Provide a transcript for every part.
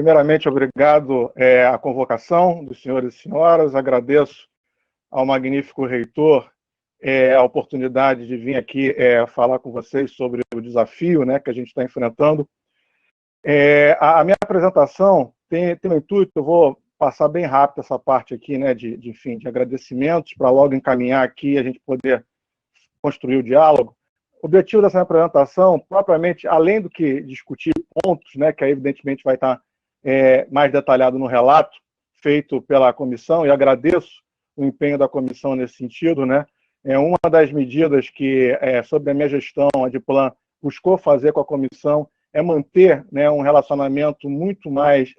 primeiramente, obrigado à convocação dos senhores e senhoras. Agradeço ao magnífico reitor a oportunidade de vir aqui falar com vocês sobre o desafio, né, que a gente está enfrentando. A minha apresentação tem um intuito, eu vou passar bem rápido essa parte aqui, né, de agradecimentos, para logo encaminhar aqui e a gente poder construir o diálogo. O objetivo dessa apresentação, propriamente, além do que discutir pontos, né, que aí, evidentemente, vai estar mais detalhado no relato feito pela comissão, e agradeço o empenho da comissão nesse sentido, né? Uma das medidas que, sobre a minha gestão, a Adiplan buscou fazer com a comissão é manter, né, um relacionamento muito mais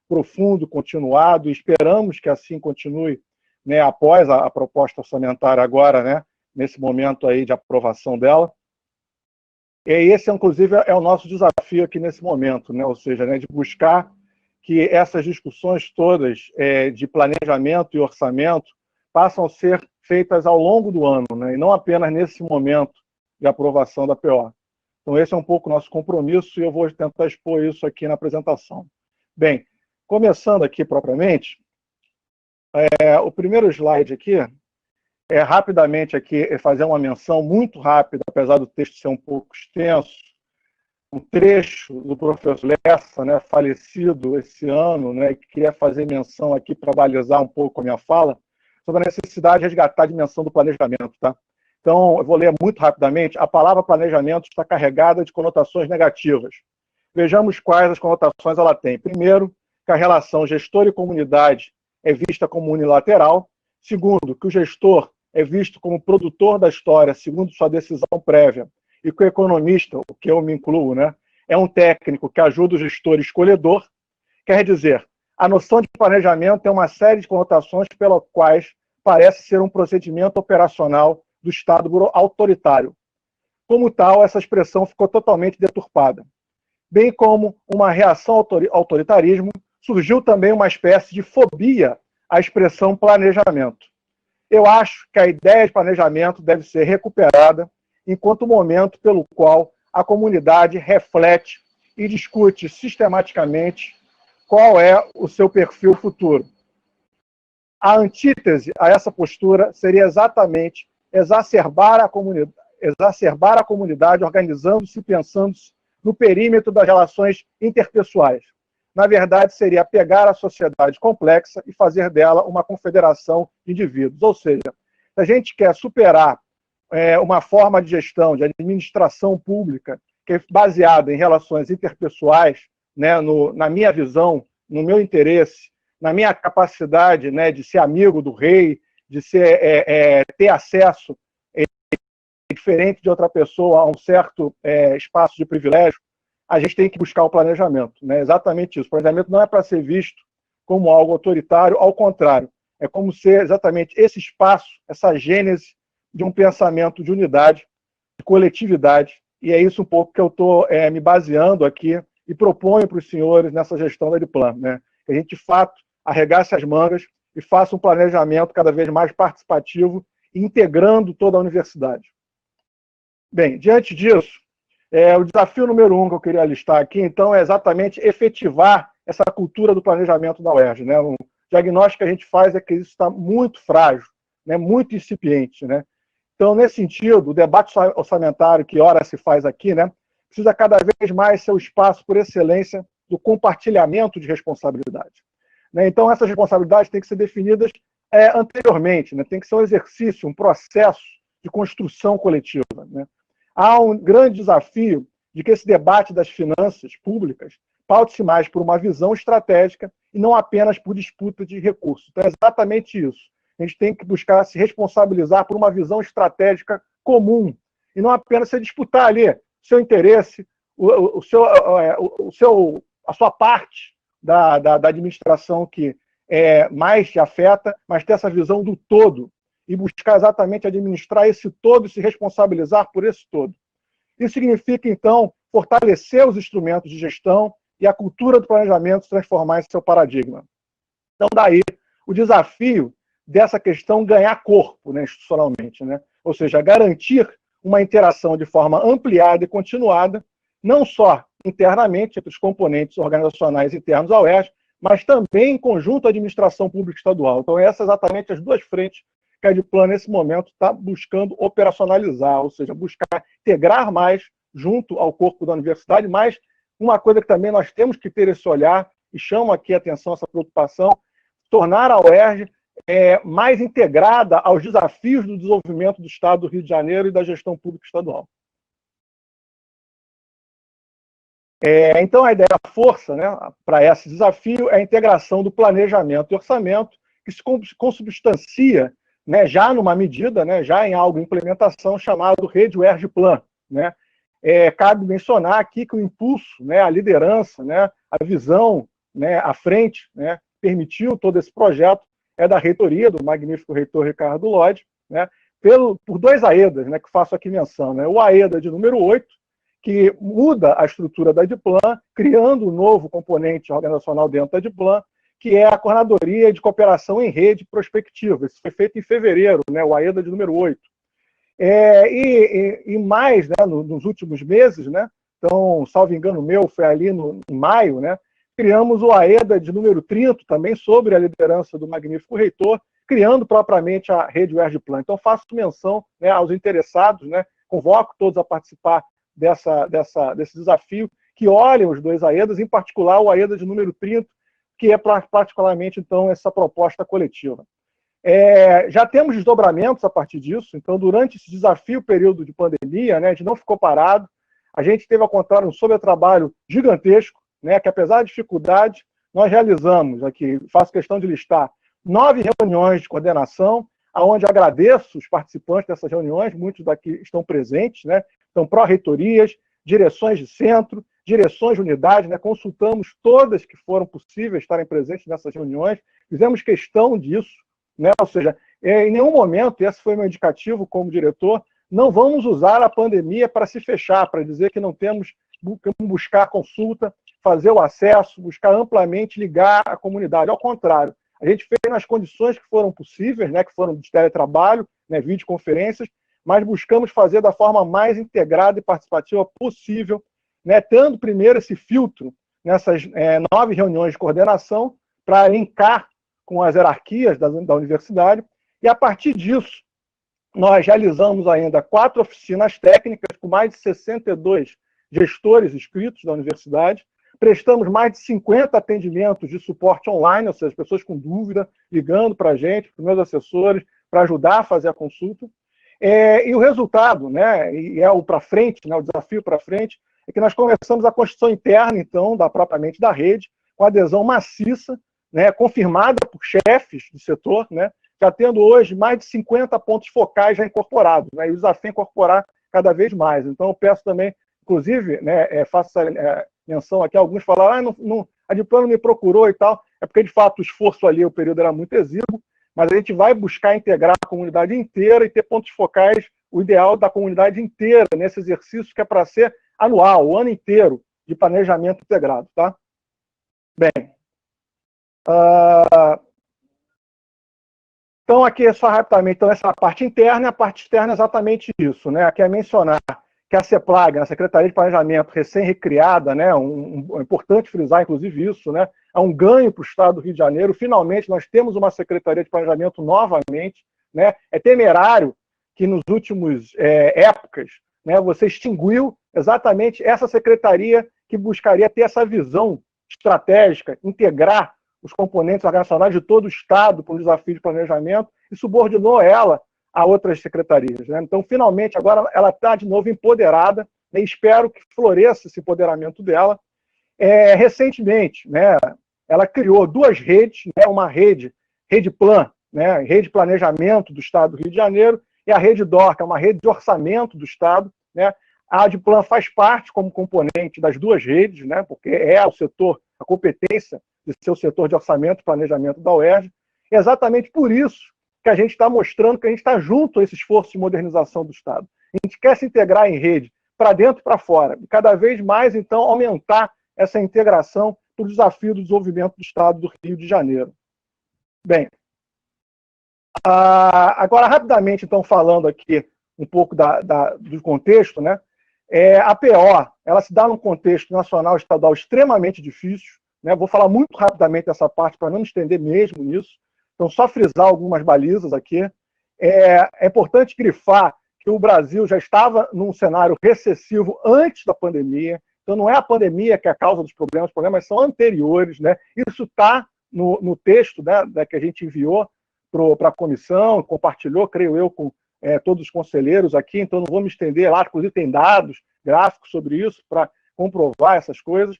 profundo, continuado, e esperamos que assim continue, né, após a proposta orçamentária agora, né, nesse momento aí de aprovação dela. E esse, inclusive, é o nosso desafio aqui nesse momento, né? Ou seja, né, de buscar que essas discussões todas de planejamento e orçamento passam a ser feitas ao longo do ano, né? E não apenas nesse momento de aprovação da PO. Então, esse é um pouco o nosso compromisso e eu vou tentar expor isso aqui na apresentação. Bem, começando aqui propriamente, o primeiro slide aqui rapidamente aqui fazer uma menção muito rápida, apesar do texto ser um pouco extenso, um trecho do professor Lessa, né, falecido esse ano, né, que queria fazer menção aqui para balizar um pouco a minha fala, sobre a necessidade de resgatar a dimensão do planejamento. Tá? Então, eu vou ler muito rapidamente. A palavra planejamento está carregada de conotações negativas. Vejamos quais as conotações ela tem. Primeiro, que a relação gestor e comunidade é vista como unilateral. Segundo, que o gestor é visto como produtor da história, segundo sua decisão prévia, e que o economista, o que eu me incluo, né, é um técnico que ajuda o gestor escolhedor. Quer dizer, a noção de planejamento tem uma série de conotações pelas quais parece ser um procedimento operacional do Estado autoritário. Como tal, essa expressão ficou totalmente deturpada. Bem como uma reação ao autoritarismo, surgiu também uma espécie de fobia à expressão planejamento. Eu acho que a ideia de planejamento deve ser recuperada enquanto momento pelo qual a comunidade reflete e discute sistematicamente qual é o seu perfil futuro. A antítese a essa postura seria exatamente exacerbar a comunidade organizando-se e pensando-se no perímetro das relações interpessoais. Na verdade, seria pegar a sociedade complexa e fazer dela uma confederação de indivíduos. Ou seja, se a gente quer superar uma forma de gestão, de administração pública, que é baseada em relações interpessoais, né, na minha visão, no meu interesse, na minha capacidade, né, de ser amigo do rei, de ter acesso, diferente de outra pessoa, a um certo espaço de privilégio, a gente tem que buscar o planejamento, né? Exatamente isso. O planejamento não é para ser visto como algo autoritário, ao contrário, é como ser exatamente esse espaço, essa gênese de um pensamento de unidade, de coletividade, e é isso um pouco que eu estou me baseando aqui e proponho para os senhores nessa gestão da Adiplan, né? Que a gente, de fato, arregace as mangas e faça um planejamento cada vez mais participativo, integrando toda a universidade. Bem, diante disso, o desafio número 1 que eu queria listar aqui, então, é exatamente efetivar essa cultura do planejamento da UERJ, né? O diagnóstico que a gente faz é que isso está muito frágil, né? Muito incipiente, né? Então, nesse sentido, o debate orçamentário que ora se faz aqui, né, precisa cada vez mais ser o espaço por excelência do compartilhamento de responsabilidade. Né? Então, essas responsabilidades têm que ser definidas anteriormente, né? Tem que ser um exercício, um processo de construção coletiva, né? Há um grande desafio de que esse debate das finanças públicas paute-se mais por uma visão estratégica e não apenas por disputa de recursos. Então, é exatamente isso. A gente tem que buscar se responsabilizar por uma visão estratégica comum e não apenas se disputar ali o seu interesse, a sua parte da administração que mais te afeta, mas ter essa visão do todo e buscar exatamente administrar esse todo e se responsabilizar por esse todo. Isso significa, então, fortalecer os instrumentos de gestão e a cultura do planejamento se transformar em seu paradigma. Então, daí, o desafio dessa questão ganhar corpo, né, institucionalmente, né? Ou seja, garantir uma interação de forma ampliada e continuada, não só internamente entre os componentes organizacionais internos ao UERJ, mas também em conjunto à administração pública estadual. Então, essas exatamente as duas frentes que a Adplan, nesse momento, está buscando operacionalizar, ou seja, buscar integrar mais junto ao corpo da universidade, mas uma coisa que também nós temos que ter esse olhar, e chamo aqui a atenção, essa preocupação, tornar a UERJ mais integrada aos desafios do desenvolvimento do Estado do Rio de Janeiro e da gestão pública estadual. Então, a ideia, a força, né, para esse desafio é a integração do planejamento e orçamento, que se consubstancia, né, já numa medida, né, já em algo em implementação, chamado Rede UERJ Plan. Né? Cabe mencionar aqui que o impulso, né, a liderança, né, a visão, né, à frente, né, permitiu todo esse projeto, é da reitoria, do magnífico reitor Ricardo Lodge, né, por dois AEDAs, né, que faço aqui menção. Né? O AEDA de número 8, que muda a estrutura da Adplan, criando um novo componente organizacional dentro da Adplan, que é a Coordenadoria de Cooperação em Rede Prospectiva. Isso foi feito em fevereiro, né, o AEDA de número 8. E mais, né, nos últimos meses, né, então, salvo engano meu, foi ali em maio, né, criamos o AEDA de número 30, também sobre a liderança do magnífico reitor, criando propriamente a Rede UERJ Plan. Então, faço menção, né, aos interessados, né, convoco todos a participar desse desafio, que olhem os dois AEDAs, em particular o AEDA de número 30, que é particularmente, então, essa proposta coletiva. Já temos desdobramentos a partir disso, então, durante esse desafio, período de pandemia, né, a gente não ficou parado, a gente teve, ao contrário, um sobretrabalho gigantesco, né, que apesar da dificuldade, nós realizamos, aqui faço questão de listar, 9 reuniões de coordenação, onde agradeço os participantes dessas reuniões, muitos daqui estão presentes, né, então, pró-reitorias, direções de centro, direções de unidade, né, consultamos todas que foram possíveis estarem presentes nessas reuniões, fizemos questão disso, né, ou seja, em nenhum momento, esse foi meu indicativo como diretor, não vamos usar a pandemia para se fechar, para dizer que não temos que buscar consulta, fazer o acesso, buscar amplamente ligar a comunidade. Ao contrário, a gente fez nas condições que foram possíveis, né, que foram de teletrabalho, né, videoconferências, mas buscamos fazer da forma mais integrada e participativa possível, né, tendo primeiro esse filtro nessas 9 reuniões de coordenação para linkar com as hierarquias da universidade, e a partir disso nós realizamos ainda 4 oficinas técnicas com mais de 62 gestores inscritos da universidade, prestamos mais de 50 atendimentos de suporte online, ou seja, pessoas com dúvida, ligando para a gente, para os meus assessores, para ajudar a fazer a consulta. E o resultado, né, e é o para frente, né, o desafio para frente, é que nós começamos a construção interna, então, propriamente da rede, com adesão maciça, né, confirmada por chefes do setor, né, já tendo hoje mais de 50 pontos focais já incorporados, né, e o desafio é incorporar cada vez mais. Então, eu peço também, inclusive, né, faço essa menção aqui, alguns falaram, a Adplan não me procurou e tal, é porque, de fato, o esforço ali, o período era muito exíguo, mas a gente vai buscar integrar a comunidade inteira e ter pontos focais, o ideal da comunidade inteira, nesse exercício que é para ser anual, o ano inteiro, de planejamento integrado. Tá? Bem, então aqui só rapidamente, então essa parte interna e a parte externa é exatamente isso. Né? Aqui é mencionar que a CEPLAG, a Secretaria de Planejamento recém-recriada, né? É importante frisar, inclusive, isso, né? É um ganho para o Estado do Rio de Janeiro. Finalmente, nós temos uma Secretaria de Planejamento novamente. Né? É temerário que nos últimos épocas, né, você extinguiu exatamente essa secretaria que buscaria ter essa visão estratégica, integrar os componentes organizacionais de todo o Estado para um desafio de planejamento e subordinou ela a outras secretarias. Né? Então, finalmente, agora ela está de novo empoderada, né? Espero que floresça esse empoderamento dela. Recentemente, né, ela criou 2 redes, né, uma rede Plan, né, rede de planejamento do Estado do Rio de Janeiro, e a rede DOR, que é uma rede de orçamento do Estado. Né? A Adplan faz parte como componente das 2 redes, né, porque é o setor, a competência de ser o setor de orçamento e planejamento da UERJ. É exatamente por isso que a gente está mostrando que a gente está junto a esse esforço de modernização do Estado. A gente quer se integrar em rede, para dentro e para fora, e cada vez mais, então, aumentar essa integração para o desafio do desenvolvimento do Estado do Rio de Janeiro. Bem, agora, rapidamente, então, falando aqui um pouco do contexto, né? A PO, ela se dá num contexto nacional e estadual extremamente difícil, né? Vou falar muito rapidamente dessa parte para não me estender mesmo nisso. Então, só frisar algumas balizas aqui. É importante grifar que o Brasil já estava num cenário recessivo antes da pandemia. Então, não é a pandemia que é a causa dos problemas, os problemas são anteriores, né? Isso está no texto, né, que a gente enviou para a comissão, compartilhou, creio eu, com todos os conselheiros aqui, então não vou me estender lá, inclusive tem dados, gráficos sobre isso, para comprovar essas coisas.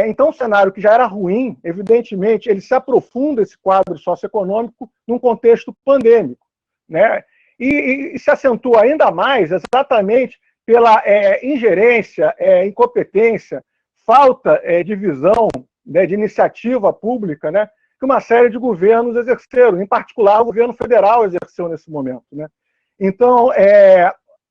Então, o cenário que já era ruim, evidentemente, ele se aprofunda, esse quadro socioeconômico, num contexto pandêmico, né? E se acentua ainda mais exatamente pela ingerência, incompetência, falta de visão, né, de iniciativa pública, né, que uma série de governos exerceram, em particular o governo federal exerceu nesse momento, né? Então,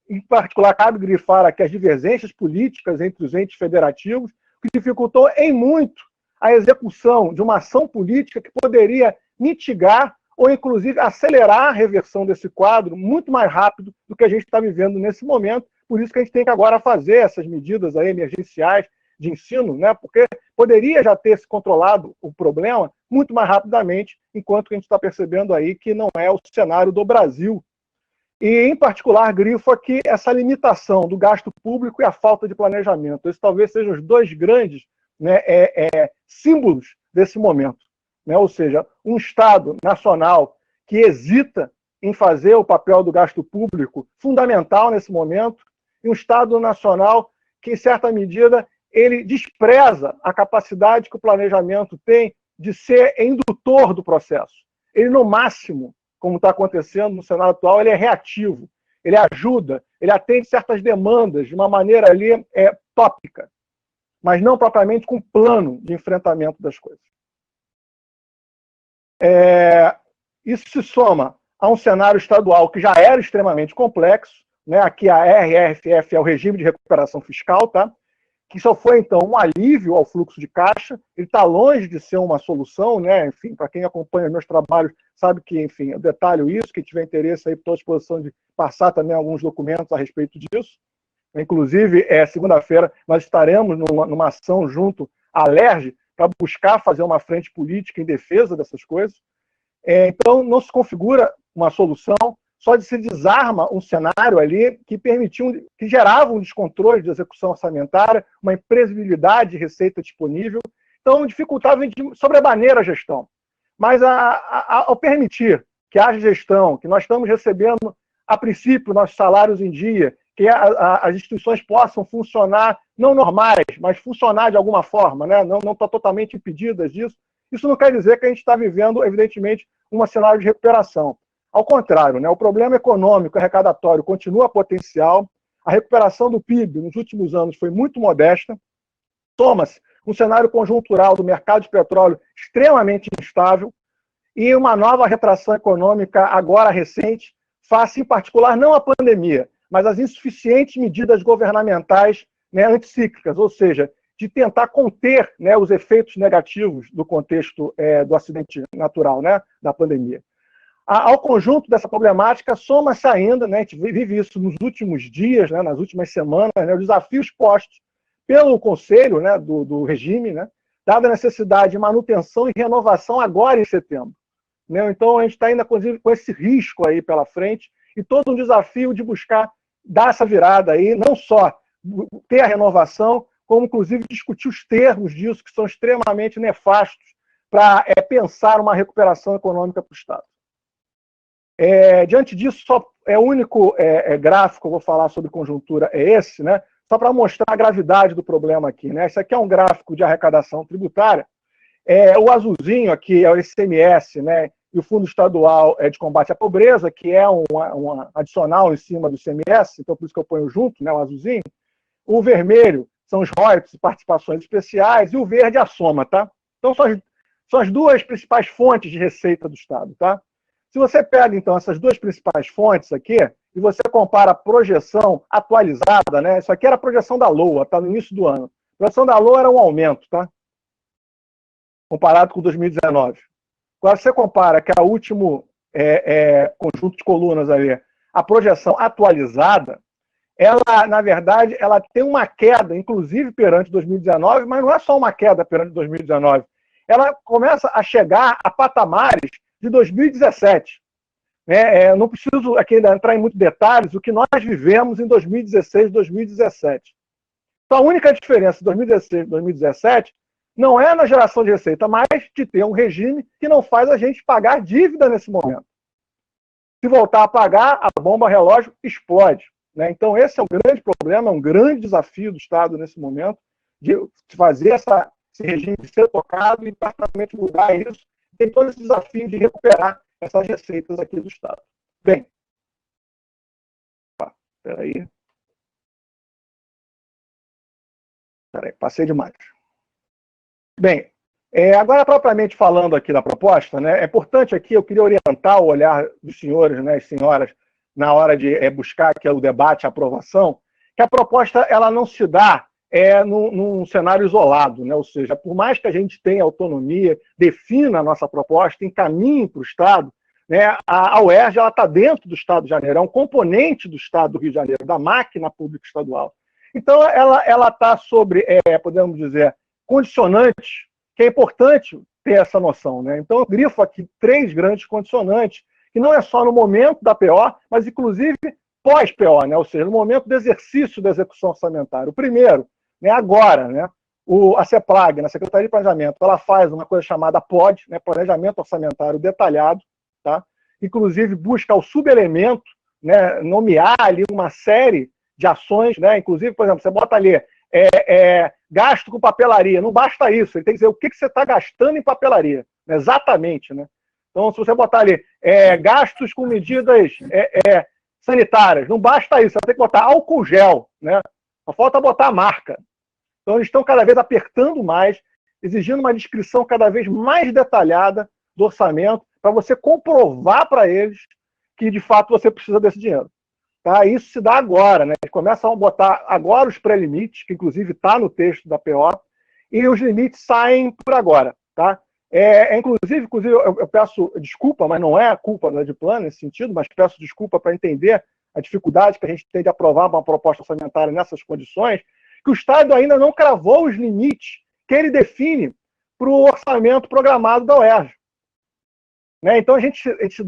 em particular, cabe grifar aqui as divergências políticas entre os entes federativos, que dificultou em muito a execução de uma ação política que poderia mitigar ou, inclusive, acelerar a reversão desse quadro muito mais rápido do que a gente está vivendo nesse momento. Por isso que a gente tem que agora fazer essas medidas aí emergenciais de ensino, né? Porque poderia já ter se controlado o problema muito mais rapidamente, enquanto que a gente está percebendo aí que não é o cenário do Brasil. E, em particular, grifo aqui essa limitação do gasto público e a falta de planejamento. Esses talvez sejam os dois grandes, né, símbolos desse momento, né? Ou seja, um Estado nacional que hesita em fazer o papel do gasto público fundamental nesse momento, e um Estado nacional que, em certa medida, ele despreza a capacidade que o planejamento tem de ser indutor do processo. Ele, no máximo, como está acontecendo no cenário atual, ele é reativo, ele ajuda, ele atende certas demandas de uma maneira ali tópica, mas não propriamente com plano de enfrentamento das coisas. Isso se soma a um cenário estadual que já era extremamente complexo, né? Aqui a RRFF é o regime de recuperação fiscal, tá? Que só foi, então, um alívio ao fluxo de caixa. Ele está longe de ser uma solução, né? Enfim, para quem acompanha meus trabalhos, sabe que, enfim, eu detalho isso, quem tiver interesse aí, estou à disposição de passar também alguns documentos a respeito disso. Inclusive, segunda-feira, nós estaremos numa ação junto à LERJ para buscar fazer uma frente política em defesa dessas coisas. Então, não se configura uma solução, só de se desarma um cenário ali que que gerava um descontrole de execução orçamentária, uma imprevisibilidade de receita disponível, então dificultava sobremaneira a gestão. Mas ao permitir que haja gestão, que nós estamos recebendo, a princípio, nossos salários em dia, que as instituições possam funcionar, não normais, mas funcionar de alguma forma, né? Não estão totalmente impedidas disso, isso não quer dizer que a gente está vivendo, evidentemente, um cenário de recuperação. Ao contrário, né, o problema econômico arrecadatório continua potencial, a recuperação do PIB nos últimos anos foi muito modesta, toma-se um cenário conjuntural do mercado de petróleo extremamente instável e uma nova retração econômica agora recente, face em particular não à pandemia, mas às insuficientes medidas governamentais, né, anticíclicas, ou seja, de tentar conter, né, os efeitos negativos do contexto do acidente natural, né, da pandemia. Ao conjunto dessa problemática, soma-se ainda, né, a gente vive isso nos últimos dias, né, nas últimas semanas, né, os desafios postos pelo Conselho, né, do regime, né, dada a necessidade de manutenção e renovação agora em setembro, né? Então, a gente está ainda com esse risco aí pela frente e todo um desafio de buscar dar essa virada aí, não só ter a renovação, como, inclusive, discutir os termos disso, que são extremamente nefastos para pensar uma recuperação econômica para o Estado. Diante disso, o único gráfico que eu vou falar sobre conjuntura é esse, né? Só para mostrar a gravidade do problema aqui, né? Esse aqui é um gráfico de arrecadação tributária. O azulzinho aqui é o ICMS, né? E o Fundo Estadual de Combate à Pobreza, que é um adicional em cima do ICMS, então por isso que eu ponho junto, né, o azulzinho. O vermelho são os royalties e participações especiais, e o verde é a soma, tá? Então são as duas principais fontes de receita do Estado, tá? Se você pega, então, essas duas principais fontes aqui, e você compara a projeção atualizada, né? Isso aqui era a projeção da LOA, tá? No início do ano. A projeção da LOA era um aumento, tá? Comparado com 2019. Agora, você compara que a último conjunto de colunas ali, a projeção atualizada, ela, na verdade, ela tem uma queda, inclusive perante 2019, mas não é só uma queda perante 2019. Ela começa a chegar a patamares de 2017. Não preciso aqui entrar em muitos detalhes, o que nós vivemos em 2016 e 2017. Então, a única diferença de 2016 e 2017 não é na geração de receita, mas de ter um regime que não faz a gente pagar dívida nesse momento. Se voltar a pagar, a bomba relógio explode. Então, esse é um grande problema, é um grande desafio do Estado nesse momento, de fazer esse regime ser tocado e praticamente mudar isso. Tem todo esse desafio de recuperar essas receitas aqui do Estado. Bem, peraí, passei demais. Bem, agora propriamente falando aqui da proposta, é importante aqui, eu queria orientar o olhar dos senhores e senhoras na hora de buscar aqui o debate, a aprovação, que a proposta ela não se dá num cenário isolado, ou seja, por mais que a gente tenha autonomia, defina a nossa proposta, encaminhe para o Estado, a UERJ está dentro do Estado de Janeiro, é um componente do Estado do Rio de Janeiro, da máquina pública estadual. Então, ela está sobre, podemos dizer, condicionantes, que é importante ter essa noção. Então, eu grifo aqui 3 grandes condicionantes, que não é só no momento da PO, mas inclusive pós-PO, ou seja, no momento do exercício da execução orçamentária. O primeiro, agora, a CEPLAG, na Secretaria de Planejamento, ela faz uma coisa chamada POD, Planejamento Orçamentário Detalhado, tá? Inclusive busca o subelemento, nomear ali uma série de ações, inclusive, por exemplo, você bota ali gasto com papelaria, não basta isso, ele tem que dizer o que você está gastando em papelaria, exatamente, Então, se você botar ali gastos com medidas sanitárias, não basta isso, você tem que botar álcool gel, só falta botar a marca. Então, eles estão cada vez apertando mais, exigindo uma descrição cada vez mais detalhada do orçamento, para você comprovar para eles que, de fato, você precisa desse dinheiro. Tá? Isso se dá agora. Eles começam a botar agora os pré-limites, que inclusive está no texto da PO, e os limites saem por agora. Tá? Inclusive eu peço desculpa, mas não é culpa da Ediplan nesse sentido, mas peço desculpa para entender a dificuldade que a gente tem de aprovar uma proposta orçamentária nessas condições, que o Estado ainda não cravou os limites que ele define para o orçamento programado da UERJ. Então, a gente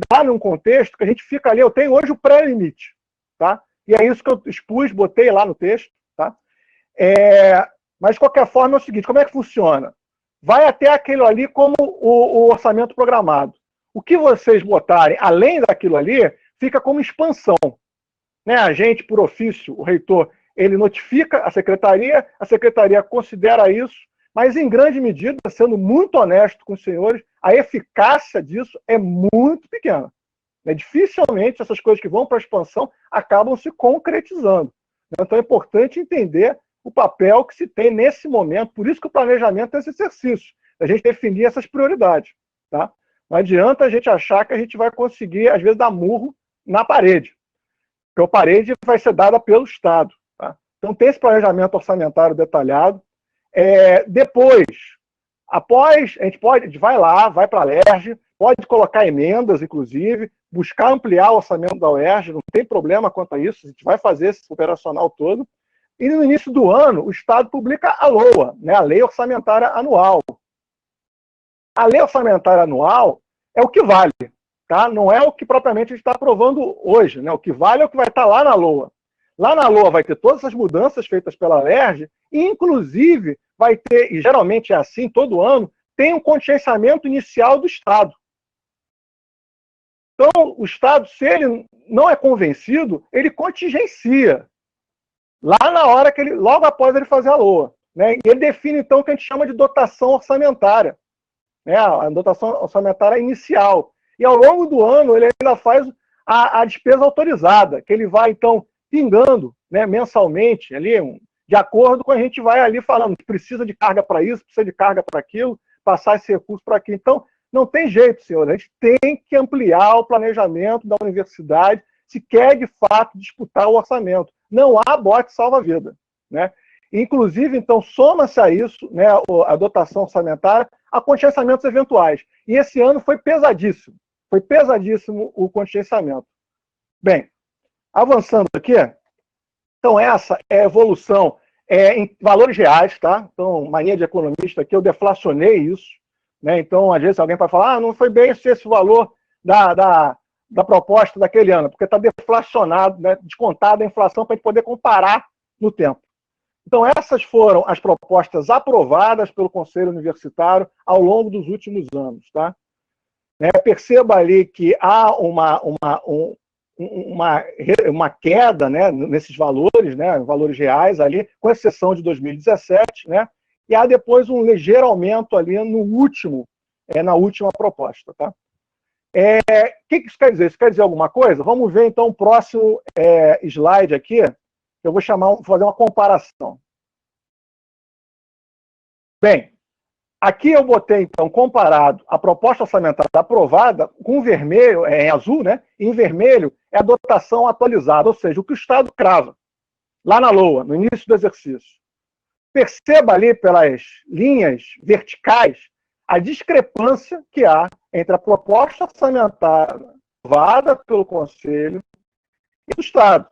dá num contexto que a gente fica ali, eu tenho hoje o pré-limite, tá? E é isso que eu expus, botei lá no texto, tá? Mas, de qualquer forma, é o seguinte, como é que funciona? Vai até aquilo ali como o orçamento programado. O que vocês botarem além daquilo ali, fica como expansão. A gente, por ofício, o reitor, ele notifica a secretaria considera isso, mas, em grande medida, sendo muito honesto com os senhores, a eficácia disso é muito pequena. Dificilmente essas coisas que vão para a expansão acabam se concretizando. Então, é importante entender o papel que se tem nesse momento. Por isso que o planejamento é esse exercício, a gente definir essas prioridades. Tá? Não adianta a gente achar que a gente vai conseguir, às vezes, dar murro na parede, porque a parede vai ser dada pelo Estado. Tá? Então, tem esse planejamento orçamentário detalhado. Depois, após, a gente vai lá, vai para a LERJ, pode colocar emendas, inclusive, buscar ampliar o orçamento da UERJ, não tem problema quanto a isso, a gente vai fazer esse operacional todo. E no início do ano, o Estado publica a LOA, a Lei Orçamentária Anual. A Lei Orçamentária Anual é o que vale, tá? Não é o que propriamente a gente está aprovando hoje. O que vale é o que vai estar lá na LOA. Lá na LOA vai ter todas essas mudanças feitas pela LERJ, e inclusive vai ter, e geralmente é assim todo ano, tem um contingenciamento inicial do Estado. Então, o Estado, se ele não é convencido, ele contingencia. Lá na hora que ele, logo após ele fazer a LOA. E ele define, então, o que a gente chama de dotação orçamentária. A dotação orçamentária inicial. E ao longo do ano, ele ainda faz a despesa autorizada, que ele vai, então, pingando mensalmente, ali, de acordo com a gente vai ali falando, precisa de carga para isso, precisa de carga para aquilo, passar esse recurso para aquilo. Então, não tem jeito, senhor. A gente tem que ampliar o planejamento da universidade se quer, de fato, disputar o orçamento. Não há bote salva-vida. Inclusive, então, soma-se a isso, a dotação orçamentária, a contingenciamentos eventuais. E esse ano foi pesadíssimo. Foi pesadíssimo o contingenciamento. Bem, avançando aqui, Então, essa é a evolução em valores reais, tá? Então, mania de economista aqui, eu deflacionei isso, né? Então, às vezes alguém pode falar, não foi bem esse valor da proposta daquele ano, porque está deflacionado, né? Descontada a inflação para a gente poder comparar no tempo. Então, essas foram as propostas aprovadas pelo Conselho Universitário ao longo dos últimos anos, tá? Perceba ali que há uma queda, né, nesses valores, né, valores reais ali, com exceção de 2017, né, e há depois um ligeiro aumento ali na última proposta. Tá? Que isso quer dizer? Isso quer dizer alguma coisa? Vamos ver então o próximo slide aqui, eu vou fazer uma comparação. Bem, aqui eu botei, então, comparado a proposta orçamentária aprovada com vermelho, em azul, né? E em vermelho é a dotação atualizada, ou seja, o que o Estado crava, lá na LOA, no início do exercício. Perceba ali pelas linhas verticais a discrepância que há entre a proposta orçamentária aprovada pelo Conselho e do Estado.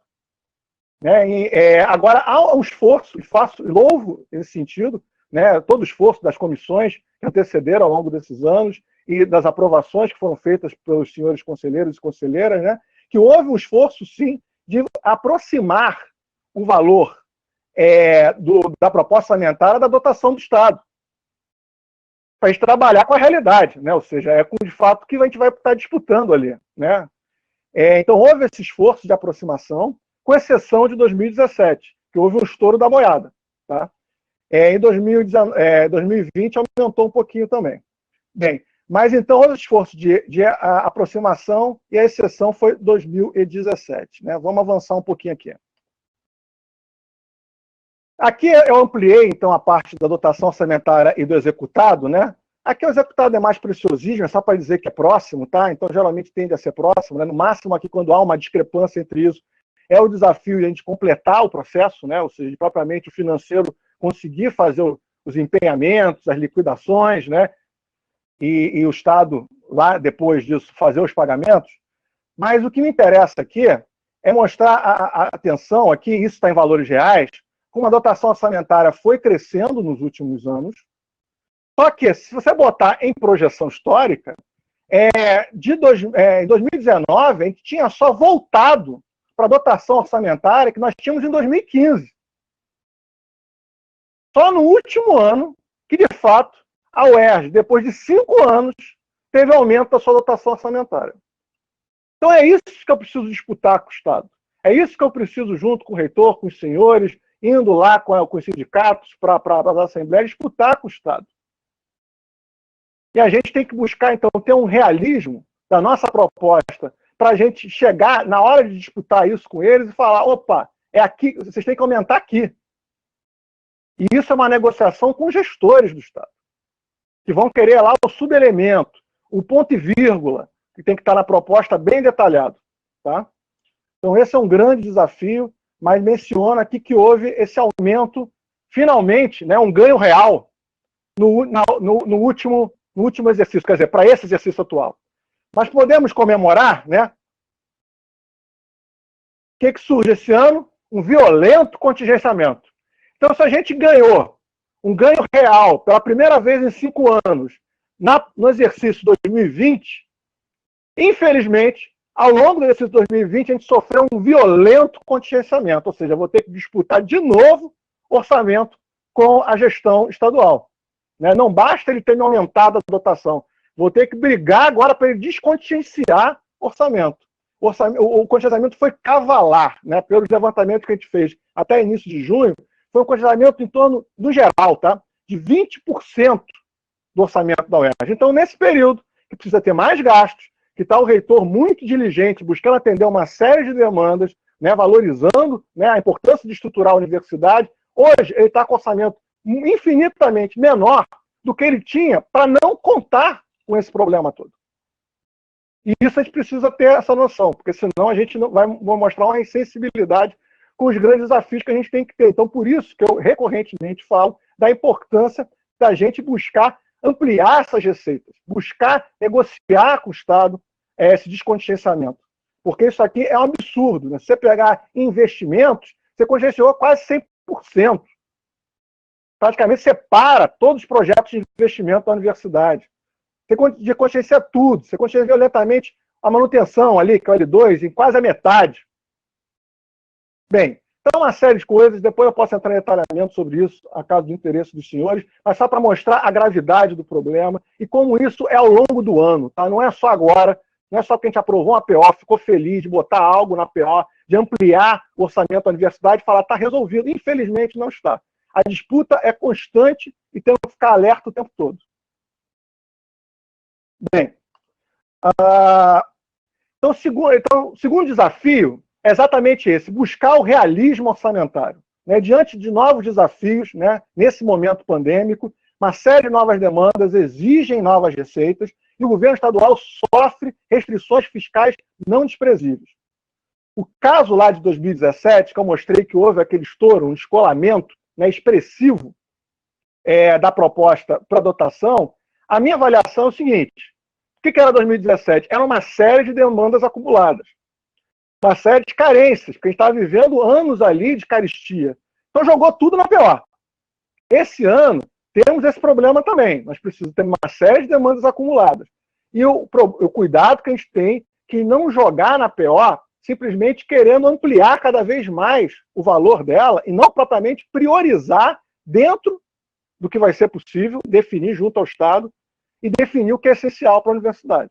Agora, há um esforço, e louvo nesse sentido, né, todo o esforço das comissões que antecederam ao longo desses anos e das aprovações que foram feitas pelos senhores conselheiros e conselheiras, né, que houve um esforço, sim, de aproximar o valor da proposta orçamentária da dotação do Estado, para a gente trabalhar com a realidade, né, ou seja, de fato que a gente vai estar disputando ali. Né. Então, houve esse esforço de aproximação, com exceção de 2017, que houve um estouro da boiada. Tá? Em 2020 aumentou um pouquinho também. Bem, mas então houve esforço de aproximação e a exceção foi 2017. Né? Vamos avançar um pouquinho aqui. Aqui eu ampliei então a parte da dotação orçamentária e do executado. Né? Aqui o executado é mais preciosismo, é só para dizer que é próximo, tá? Então geralmente tende a ser próximo. Né? No máximo aqui, quando há uma discrepância entre isso, é o desafio de a gente completar o processo, né? Ou seja, propriamente o financeiro conseguir fazer os empenhamentos, as liquidações, né? E o Estado, lá depois disso, fazer os pagamentos. Mas o que me interessa aqui é mostrar a atenção, aqui isso está em valores reais, como a dotação orçamentária foi crescendo nos últimos anos. Só que, se você botar em projeção histórica, em 2019, a gente tinha só voltado para a dotação orçamentária que nós tínhamos em 2015. Só no último ano que, de fato, a UERJ, depois de 5 anos, teve aumento da sua dotação orçamentária. Então é isso que eu preciso disputar com o Estado. É isso que eu preciso, junto com o reitor, com os senhores, indo lá com os sindicatos para a Assembleia, disputar com o Estado. E a gente tem que buscar, então, ter um realismo da nossa proposta para a gente chegar, na hora de disputar isso com eles, e falar, opa, é aqui, vocês têm que aumentar aqui. E isso é uma negociação com os gestores do Estado, que vão querer lá o subelemento, o ponto e vírgula, que tem que estar na proposta bem detalhado. Tá? Então esse é um grande desafio, mas menciona aqui que houve esse aumento, finalmente, né, um ganho real no último exercício, quer dizer, para esse exercício atual. Mas podemos comemorar, né? O que surge esse ano? Um violento contingenciamento. Então, se a gente ganhou um ganho real pela primeira vez em 5 anos no exercício 2020, infelizmente, ao longo do exercício 2020, a gente sofreu um violento contingenciamento, ou seja, eu vou ter que disputar de novo orçamento com a gestão estadual. Né? Não basta ele ter me aumentado a dotação, vou ter que brigar agora para ele descontingenciar orçamento. O contingenciamento foi cavalar, né? Pelos levantamentos que a gente fez até início de junho, foi um contingenciamento em torno, no geral, tá? De 20% do orçamento da UERJ. Então, nesse período, que precisa ter mais gastos, que está o reitor muito diligente, buscando atender uma série de demandas, né, valorizando, né, a importância de estruturar a universidade, hoje ele está com orçamento infinitamente menor do que ele tinha para não contar com esse problema todo. E isso a gente precisa ter essa noção, porque senão a gente não vai mostrar uma insensibilidade com os grandes desafios que a gente tem que ter. Então, por isso que eu recorrentemente falo da importância da gente buscar ampliar essas receitas, buscar negociar com o Estado esse descontingenciamento. Porque isso aqui é um absurdo. Né? Se você pegar investimentos, você contingenciou quase 100%. Praticamente separa todos os projetos de investimento da universidade. Você contingencia tudo, você contingencia violentamente a manutenção ali, que é o L2, em quase a metade. Bem, então uma série de coisas, depois eu posso entrar em detalhamento sobre isso, a caso do interesse dos senhores, mas só para mostrar a gravidade do problema e como isso é ao longo do ano, tá? Não é só agora, não é só que a gente aprovou uma PO, ficou feliz de botar algo na PO, de ampliar o orçamento da universidade e falar, está resolvido. Infelizmente não está. A disputa é constante e temos que ficar alerta o tempo todo. Bem, então, o segundo desafio é exatamente esse, buscar o realismo orçamentário. Né? Diante de novos desafios, né, nesse momento pandêmico, uma série de novas demandas exigem novas receitas e o governo estadual sofre restrições fiscais não desprezíveis. O caso lá de 2017, que eu mostrei que houve aquele estouro, um descolamento, né, expressivo da proposta para dotação, a minha avaliação é o seguinte: o que era 2017? Era uma série de demandas acumuladas, uma série de carências, porque a gente estava vivendo anos ali de carestia. Então jogou tudo na PO. Esse ano temos esse problema também, nós precisamos ter uma série de demandas acumuladas. E o cuidado que a gente tem que não jogar na PO simplesmente querendo ampliar cada vez mais o valor dela e não propriamente priorizar dentro do que vai ser possível, definir junto ao Estado e definir o que é essencial para a universidade.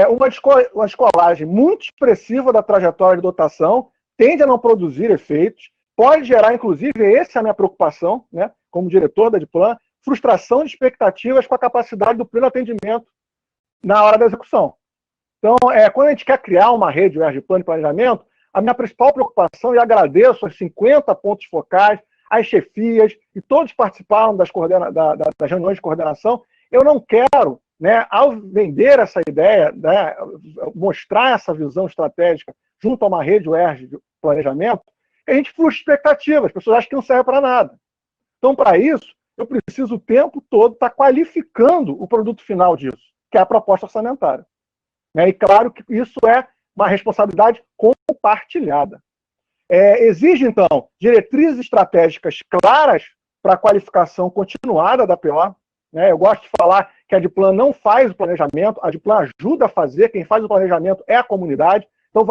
Uma escolagem muito expressiva da trajetória de dotação tende a não produzir efeitos, pode gerar, inclusive, essa é a minha preocupação, né, como diretor da DIPLAN, frustração de expectativas com a capacidade do pleno atendimento na hora da execução. Então, quando a gente quer criar uma rede de plano de planejamento, a minha principal preocupação, e agradeço aos 50 pontos focais, as chefias, e todos participaram das reuniões de coordenação, eu não quero, né, ao vender essa ideia, né, mostrar essa visão estratégica junto a uma rede UERJ de planejamento, que a gente frustra expectativas, as pessoas acham que não serve para nada. Então, para isso, eu preciso o tempo todo estar qualificando o produto final disso, que é a proposta orçamentária. E claro que isso é uma responsabilidade compartilhada. Exige, então, diretrizes estratégicas claras para a qualificação continuada da PO. Eu gosto de falar que a DIPLAN não faz o planejamento, a DIPLAN ajuda a fazer, quem faz o planejamento é a comunidade. Então,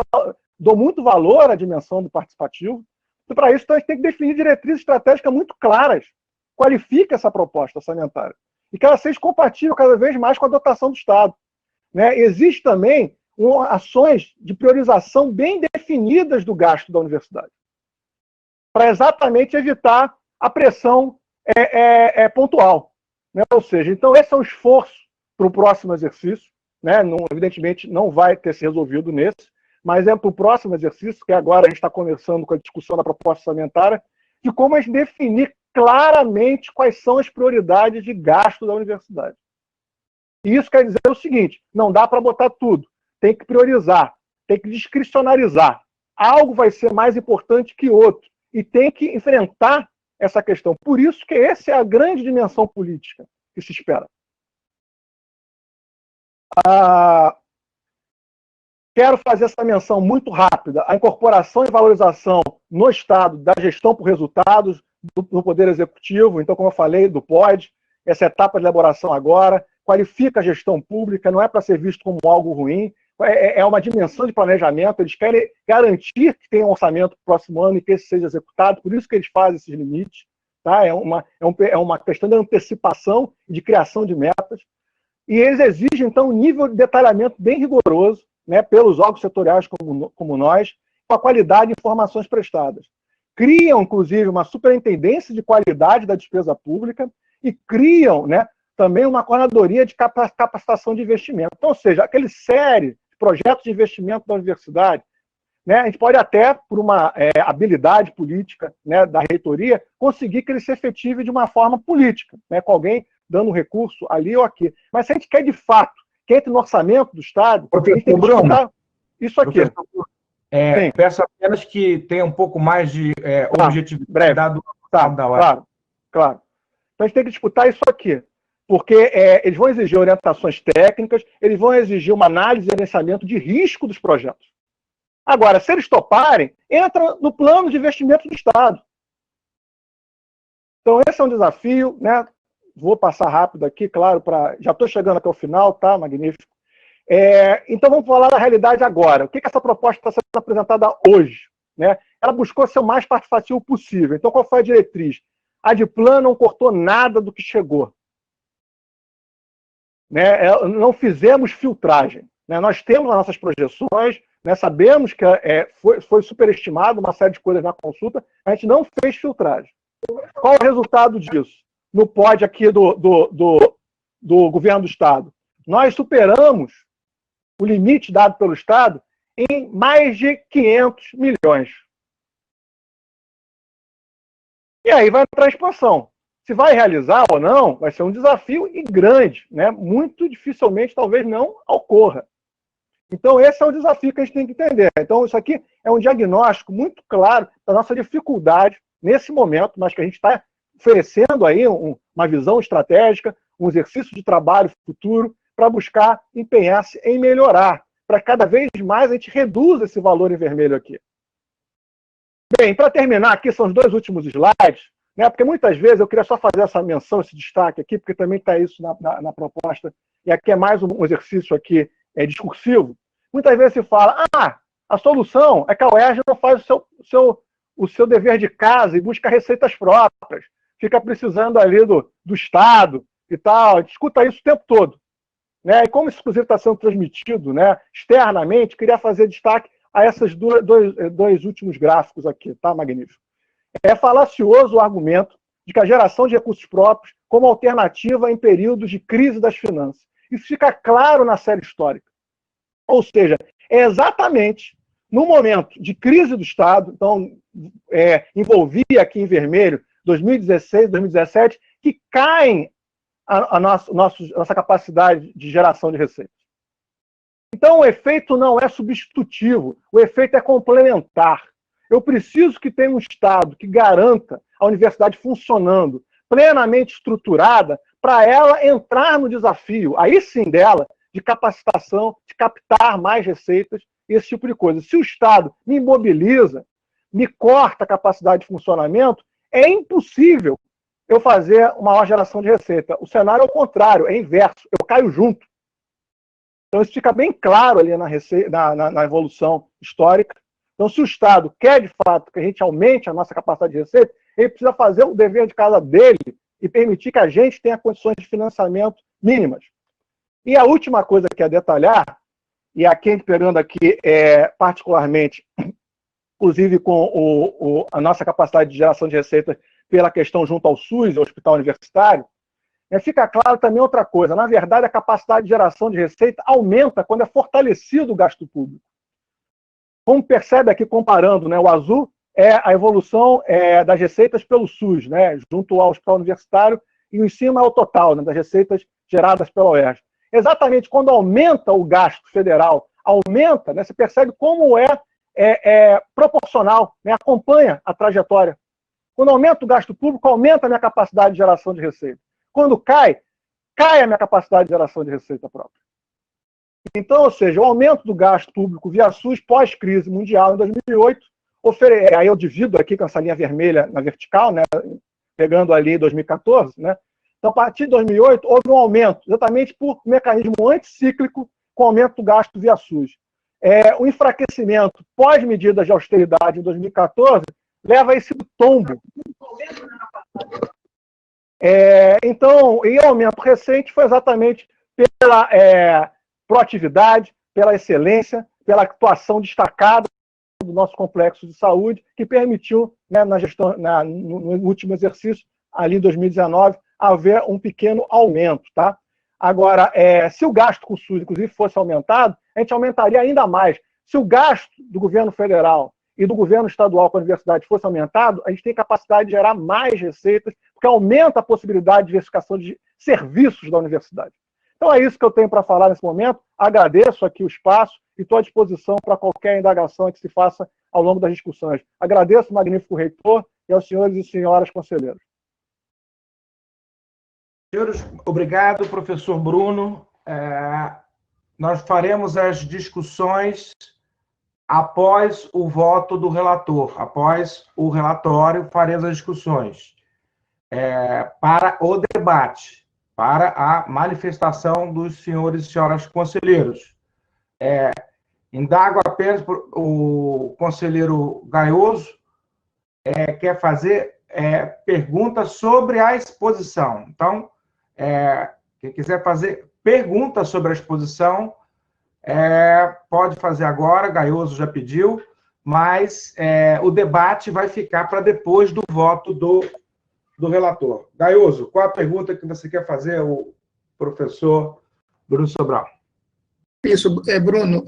dou muito valor à dimensão do participativo. E, para isso, então, a gente tem que definir diretrizes estratégicas muito claras. Qualifique essa proposta orçamentária. E que ela seja compatível cada vez mais com a dotação do Estado. Existe também ações de priorização bem definidas do gasto da universidade, para exatamente evitar a pressão pontual. Ou seja, então esse é um esforço para o próximo exercício, evidentemente não vai ter se resolvido nesse, mas é para o próximo exercício, que agora a gente está começando com a discussão da proposta orçamentária, de como a gente definir claramente quais são as prioridades de gasto da universidade. E isso quer dizer o seguinte: não dá para botar tudo, tem que priorizar, tem que discricionarizar. Algo vai ser mais importante que outro e tem que enfrentar essa questão. Por isso que essa é a grande dimensão política que se espera. Quero fazer essa menção muito rápida: a incorporação e valorização no Estado da gestão por resultados do Poder Executivo. Então, como eu falei, do POD, essa etapa de elaboração agora, qualifica a gestão pública, não é para ser visto como algo ruim, é uma dimensão de planejamento, eles querem garantir que tem um orçamento para o próximo ano e que esse seja executado, por isso que eles fazem esses limites, tá? É uma questão de antecipação e de criação de metas, e eles exigem, então, um nível de detalhamento bem rigoroso, pelos órgãos setoriais como nós, com a qualidade de informações prestadas. Criam, inclusive, uma superintendência de qualidade da despesa pública e criam, também uma coordenadoria de capacitação de investimento. Então, ou seja, aquele série de projetos de investimento da universidade, a gente pode até, por uma habilidade política da reitoria, conseguir que ele se efetive de uma forma política, com alguém dando recurso ali ou aqui. Mas se a gente quer, de fato, que entre no orçamento do Estado, a gente tem que disputar isso aqui. Peço apenas que tenha um pouco mais de objetividade Claro. Então a gente tem que disputar isso aqui. Porque eles vão exigir orientações técnicas, eles vão exigir uma análise e gerenciamento de risco dos projetos. Agora, se eles toparem, entra no plano de investimento do Estado. Então, esse é um desafio, né? Vou passar rápido aqui, claro, já estou chegando até o final, tá? Magnífico. Então, vamos falar da realidade agora. O que essa proposta está sendo apresentada hoje? Né? Ela buscou ser o mais participativo possível. Então, qual foi a diretriz? A Adiplan não cortou nada do que chegou. Né? Não fizemos filtragem. Né? Nós temos as nossas projeções, né? Sabemos que foi superestimado uma série de coisas na consulta, a gente não fez filtragem. Qual é o resultado disso? No POD aqui do governo do Estado. Nós superamos o limite dado pelo Estado em mais de 500 milhões. E aí vai entrar a expansão. Se vai realizar ou não, vai ser um desafio e grande, né? Muito dificilmente, talvez não ocorra. Então, esse é o desafio que a gente tem que entender. Então, isso aqui é um diagnóstico muito claro da nossa dificuldade nesse momento, mas que a gente está oferecendo aí uma visão estratégica, um exercício de trabalho futuro para buscar empenhar-se em melhorar, para cada vez mais a gente reduza esse valor em vermelho aqui. Bem, para terminar, aqui são os 2 últimos slides, né, porque muitas vezes eu queria só fazer essa menção, esse destaque aqui, porque também está isso na proposta, e aqui é mais um exercício aqui discursivo. Muitas vezes se fala, a solução é que a UERJ não faz o seu dever de casa e busca receitas próprias, fica precisando ali do Estado e tal, a gente escuta isso o tempo todo. Né? E como isso, inclusive, está sendo transmitido, né, externamente, queria fazer destaque a esses dois últimos gráficos aqui, tá? Magnífico. É falacioso o argumento de que a geração de recursos próprios como alternativa em períodos de crise das finanças. Isso fica claro na série histórica. Ou seja, é exatamente no momento de crise do Estado, então envolvia aqui em vermelho 2016, 2017, que caem a nossa capacidade de geração de receitas. Então, o efeito não é substitutivo, o efeito é complementar. Eu preciso que tenha um Estado que garanta a universidade funcionando, plenamente estruturada, para ela entrar no desafio, aí sim dela, de capacitação, de captar mais receitas, esse tipo de coisa. Se o Estado me imobiliza, me corta a capacidade de funcionamento, é impossível eu fazer uma maior geração de receita. O cenário é o contrário, é inverso, eu caio junto. Então, isso fica bem claro ali na evolução histórica. Então, se o Estado quer, de fato, que a gente aumente a nossa capacidade de receita, ele precisa fazer o dever de casa dele e permitir que a gente tenha condições de financiamento mínimas. E a última coisa que é detalhar, e aqui pegando aqui particularmente, inclusive com a nossa capacidade de geração de receita pela questão junto ao SUS, ao Hospital Universitário, fica claro também outra coisa. Na verdade, a capacidade de geração de receita aumenta quando é fortalecido o gasto público. Como percebe aqui, comparando, né, o azul é a evolução das receitas pelo SUS, né, junto ao Hospital Universitário, e o em cima é o total, né, das receitas geradas pela UERJ. Exatamente quando aumenta o gasto federal, aumenta, né, você percebe como é proporcional, né, acompanha a trajetória. Quando aumenta o gasto público, aumenta a minha capacidade de geração de receita. Quando cai a minha capacidade de geração de receita própria. Então, ou seja, o aumento do gasto público via SUS pós-crise mundial em 2008, aí eu divido aqui com essa linha vermelha na vertical, né, pegando ali 2014, né? Então, a partir de 2008, houve um aumento, exatamente por um mecanismo anticíclico com o aumento do gasto via SUS. O enfraquecimento pós-medidas de austeridade em 2014 leva a esse tombo. Então, e o aumento recente foi exatamente pela proatividade, pela excelência, pela atuação destacada do nosso complexo de saúde, que permitiu, né, no último exercício, ali em 2019, haver um pequeno aumento. Tá? Agora, se o gasto com o SUS, inclusive, fosse aumentado, a gente aumentaria ainda mais. Se o gasto do governo federal e do governo estadual com a universidade fosse aumentado, a gente tem capacidade de gerar mais receitas, porque aumenta a possibilidade de diversificação de serviços da universidade. Então é isso que eu tenho para falar nesse momento. Agradeço aqui o espaço e estou à disposição para qualquer indagação que se faça ao longo das discussões. Agradeço o magnífico reitor e aos senhores e senhoras conselheiros. Senhores, obrigado, professor Bruno. Nós faremos as discussões após o voto do relator, após o relatório, faremos as discussões para o debate, para a manifestação dos senhores e senhoras conselheiros. Indago apenas o conselheiro Gaioso quer fazer perguntas sobre a exposição. Então, quem quiser fazer perguntas sobre a exposição, pode fazer agora, Gaioso já pediu, mas o debate vai ficar para depois do voto do relator. Gaioso, qual a pergunta que você quer fazer ao professor Bruno Sobral? Isso, Bruno,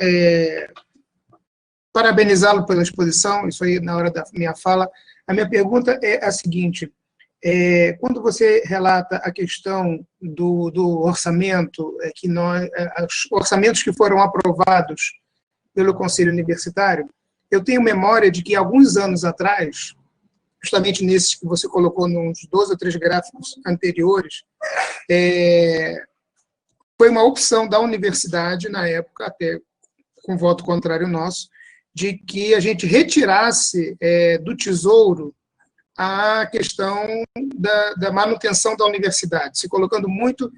parabenizá-lo pela exposição, isso aí na hora da minha fala. A minha pergunta é a seguinte: quando você relata a questão do orçamento, os orçamentos que foram aprovados pelo Conselho Universitário, eu tenho memória de que alguns anos atrás, justamente nesses que você colocou nos 2 ou 3 gráficos anteriores, foi uma opção da universidade, na época, até com voto contrário nosso, de que a gente retirasse do Tesouro a questão da manutenção da universidade, se colocando muito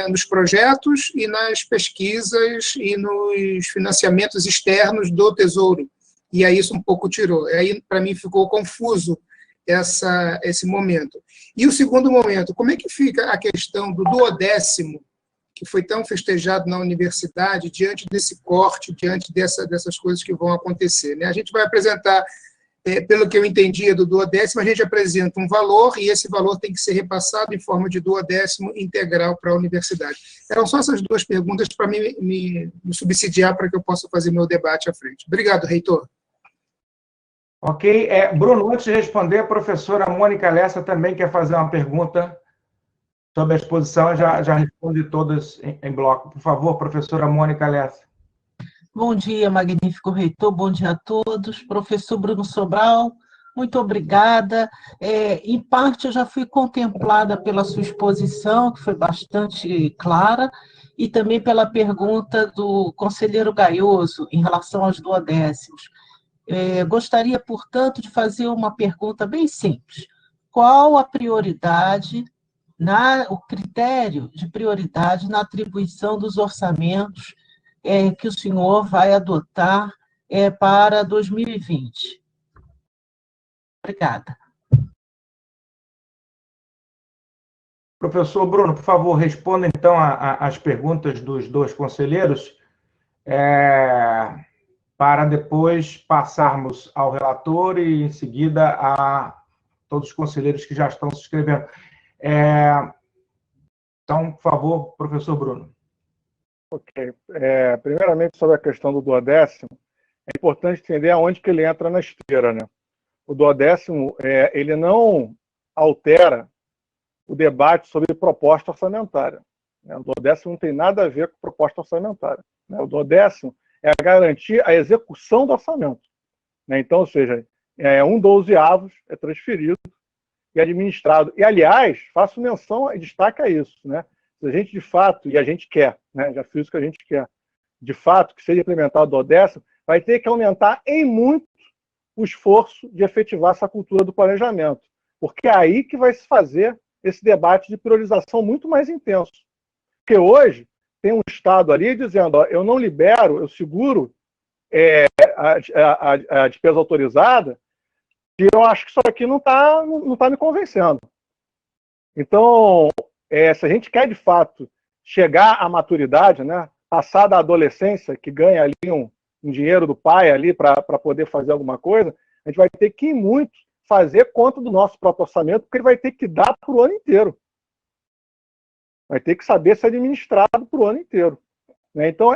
nos projetos e nas pesquisas e nos financiamentos externos do Tesouro. E aí isso um pouco tirou. Aí, para mim, ficou confuso esse momento. E o segundo momento, como é que fica a questão do duodécimo, que foi tão festejado na universidade, diante desse corte, diante dessas coisas que vão acontecer, né? A gente vai apresentar, pelo que eu entendia do duodécimo, a gente apresenta um valor, e esse valor tem que ser repassado em forma de duodécimo integral para a universidade. Eram só essas 2 perguntas para me subsidiar para que eu possa fazer meu debate à frente. Obrigado, reitor. Ok. Bruno, antes de responder, a professora Mônica Lessa também quer fazer uma pergunta sobre a exposição, já responde todas em bloco. Por favor, professora Mônica Lessa. Bom dia, magnífico reitor, bom dia a todos. Professor Bruno Sobral, muito obrigada. Em parte, eu já fui contemplada pela sua exposição, que foi bastante clara, e também pela pergunta do conselheiro Gaioso, em relação aos duodécimos. Gostaria, portanto, de fazer uma pergunta bem simples. Qual a prioridade, o critério de prioridade na atribuição dos orçamentos que o senhor vai adotar para 2020? Obrigada. Professor Bruno, por favor, responda, então, as perguntas dos 2 conselheiros, para depois passarmos ao relator e, em seguida, a todos os conselheiros que já estão se inscrevendo. Então, por favor, professor Bruno. Ok. Primeiramente, sobre a questão do duodécimo, é importante entender aonde que ele entra na esteira, né? O duodécimo, ele não altera o debate sobre proposta orçamentária, né? O duodécimo não tem nada a ver com proposta orçamentária, né? O duodécimo é garantir a execução do orçamento, né? Então, ou seja, 1/12 é transferido e administrado. E, aliás, faço menção e destaque a isso, né? Se a gente, de fato, e a gente quer, né? Já fiz o que a gente quer, de fato, que seja implementado o duodécimo, vai ter que aumentar em muito o esforço de efetivar essa cultura do planejamento, porque é aí que vai se fazer esse debate de priorização muito mais intenso. Porque hoje tem um Estado ali dizendo, eu não libero, eu seguro a despesa autorizada, e eu acho que isso aqui não tá me convencendo. Então, se a gente quer, de fato, chegar à maturidade, né, passar da adolescência, que ganha ali um dinheiro do pai ali para poder fazer alguma coisa, a gente vai ter que, muito, fazer conta do nosso próprio orçamento, porque ele vai ter que dar para o ano inteiro. Vai ter que saber ser administrado para o ano inteiro. Né? Então,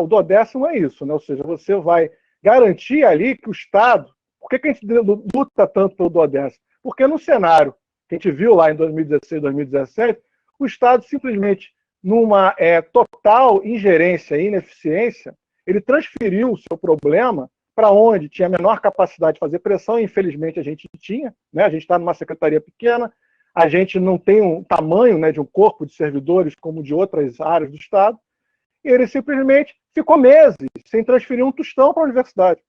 o duodécimo é isso, né? Ou seja, você vai garantir ali que o Estado... Por que a gente luta tanto pelo duodécimo? Porque no cenário que a gente viu lá em 2016, 2017, o Estado simplesmente, numa total ingerência e ineficiência, ele transferiu o seu problema para onde tinha menor capacidade de fazer pressão, e infelizmente a gente tinha, né? A gente está numa secretaria pequena, a gente não tem um tamanho, né, de um corpo de servidores como de outras áreas do Estado, e ele simplesmente ficou meses sem transferir um tostão para a universidade.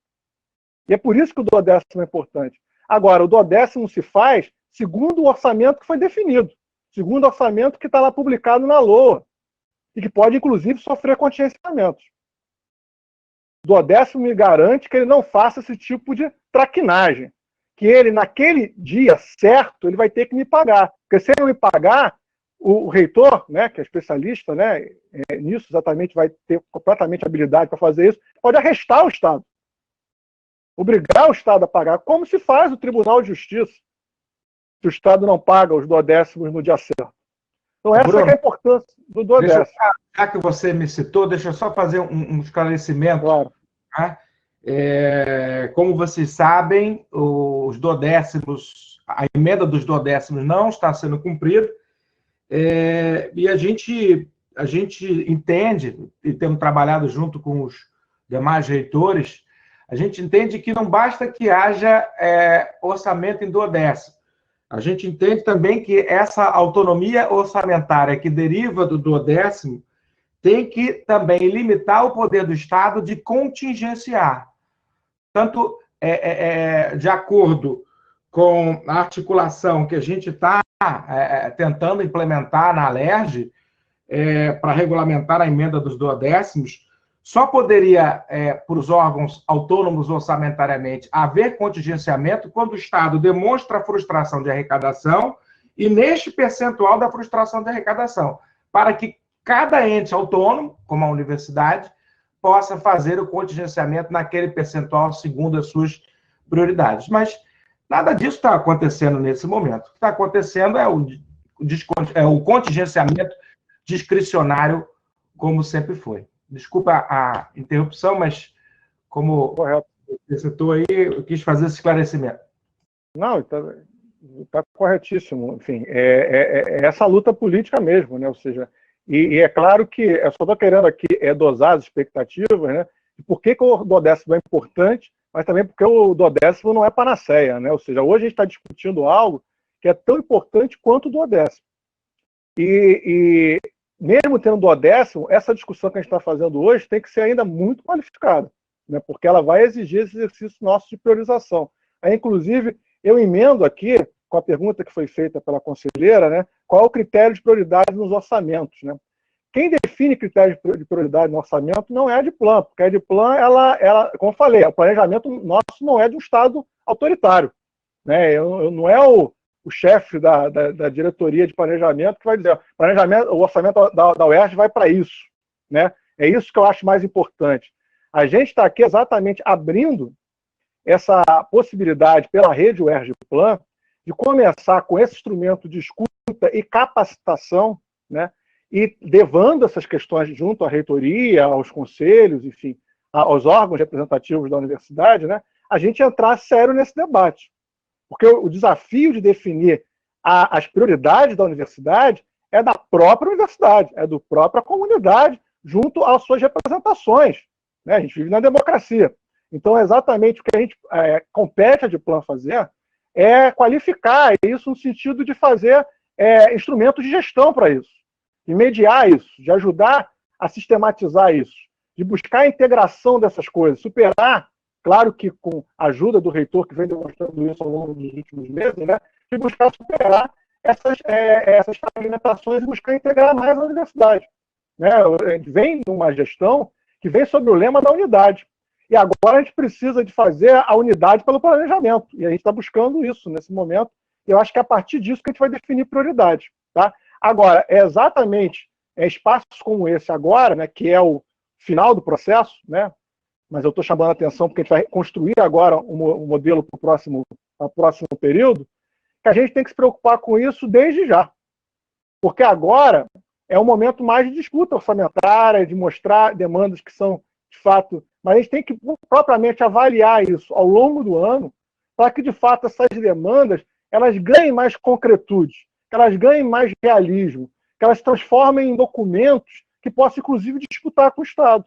E é por isso que o duodécimo é importante. Agora, o duodécimo se faz segundo o orçamento que foi definido, segundo o orçamento que está lá publicado na LOA, e que pode, inclusive, sofrer contingenciamentos. O duodécimo me garante que ele não faça esse tipo de traquinagem, que ele, naquele dia certo, ele vai ter que me pagar. Porque se ele não me pagar, o reitor, né, que é especialista, né, nisso exatamente, vai ter completamente habilidade para fazer isso, pode arrestar o Estado. Obrigar o Estado a pagar, como se faz o Tribunal de Justiça, se o Estado não paga os duodécimos no dia certo. Então, essa Bruno, é a importância do duodécimo. Já que você me citou, deixa eu só fazer um esclarecimento. Claro. Tá? Como vocês sabem, os duodécimos, a emenda dos duodécimos não está sendo cumprida, e a gente entende, e temos trabalhado junto com os demais reitores, a gente entende que não basta que haja orçamento em duodécimo. A gente entende também que essa autonomia orçamentária que deriva do duodécimo tem que também limitar o poder do Estado de contingenciar. Tanto de acordo com a articulação que a gente está tentando implementar na ALERJ, para regulamentar a emenda dos duodécimos, só poderia, para os órgãos autônomos orçamentariamente, haver contingenciamento quando o Estado demonstra a frustração de arrecadação e neste percentual da frustração de arrecadação, para que cada ente autônomo, como a universidade, possa fazer o contingenciamento naquele percentual segundo as suas prioridades. Mas nada disso está acontecendo nesse momento. O que está acontecendo é o contingenciamento discricionário, como sempre foi. Desculpa a interrupção, mas como você citou aí, eu quis fazer esse esclarecimento. Não, está corretíssimo. Enfim, é essa luta política mesmo, né? Ou seja, e é claro que eu só estou querendo aqui dosar as expectativas, né? De por que o duodécimo é importante, mas também porque o duodécimo não é panaceia, né? Ou seja, hoje a gente está discutindo algo que é tão importante quanto o duodécimo. E mesmo tendo duodécimo, essa discussão que a gente está fazendo hoje tem que ser ainda muito qualificada, né? Porque ela vai exigir esse exercício nosso de priorização. Aí, inclusive, eu emendo aqui, com a pergunta que foi feita pela conselheira, né, qual é o critério de prioridade nos orçamentos, né? Quem define critério de prioridade no orçamento não é a Adiplan, porque a Adiplan, ela, como eu falei, o planejamento nosso não é de um Estado autoritário, né? Não é o chefe da diretoria de planejamento que vai dizer o orçamento da UERJ vai para isso, né? É isso que eu acho mais importante. A gente está aqui exatamente abrindo essa possibilidade pela rede UERJ Plan de começar com esse instrumento de escuta e capacitação, né? E levando essas questões junto à reitoria, aos conselhos, enfim, aos órgãos representativos da universidade, né? A gente entrar sério nesse debate. Porque o desafio de definir as prioridades da universidade é da própria universidade, é da própria comunidade, junto às suas representações, né? A gente vive na democracia. Então, exatamente o que a gente compete a Adiplan fazer é qualificar isso no sentido de fazer instrumentos de gestão para isso, de mediar isso, de ajudar a sistematizar isso, de buscar a integração dessas coisas, superar, claro que com a ajuda do reitor, que vem demonstrando isso ao longo dos últimos meses, né, de buscar superar essas fragmentações e buscar integrar mais a universidade. Né? Vem numa gestão que vem sob o lema da unidade. E agora a gente precisa de fazer a unidade pelo planejamento. E a gente está buscando isso nesse momento. E eu acho que é a partir disso que a gente vai definir prioridade. Tá? Agora, é exatamente espaços como esse agora, né, que é o final do processo, né, mas eu estou chamando a atenção porque a gente vai construir agora um modelo para o próximo período, que a gente tem que se preocupar com isso desde já. Porque agora é um momento mais de disputa orçamentária, de mostrar demandas que são, de fato, mas a gente tem que propriamente avaliar isso ao longo do ano, para que, de fato, essas demandas elas ganhem mais concretude, que elas ganhem mais realismo, que elas se transformem em documentos que possam, inclusive, disputar com o Estado.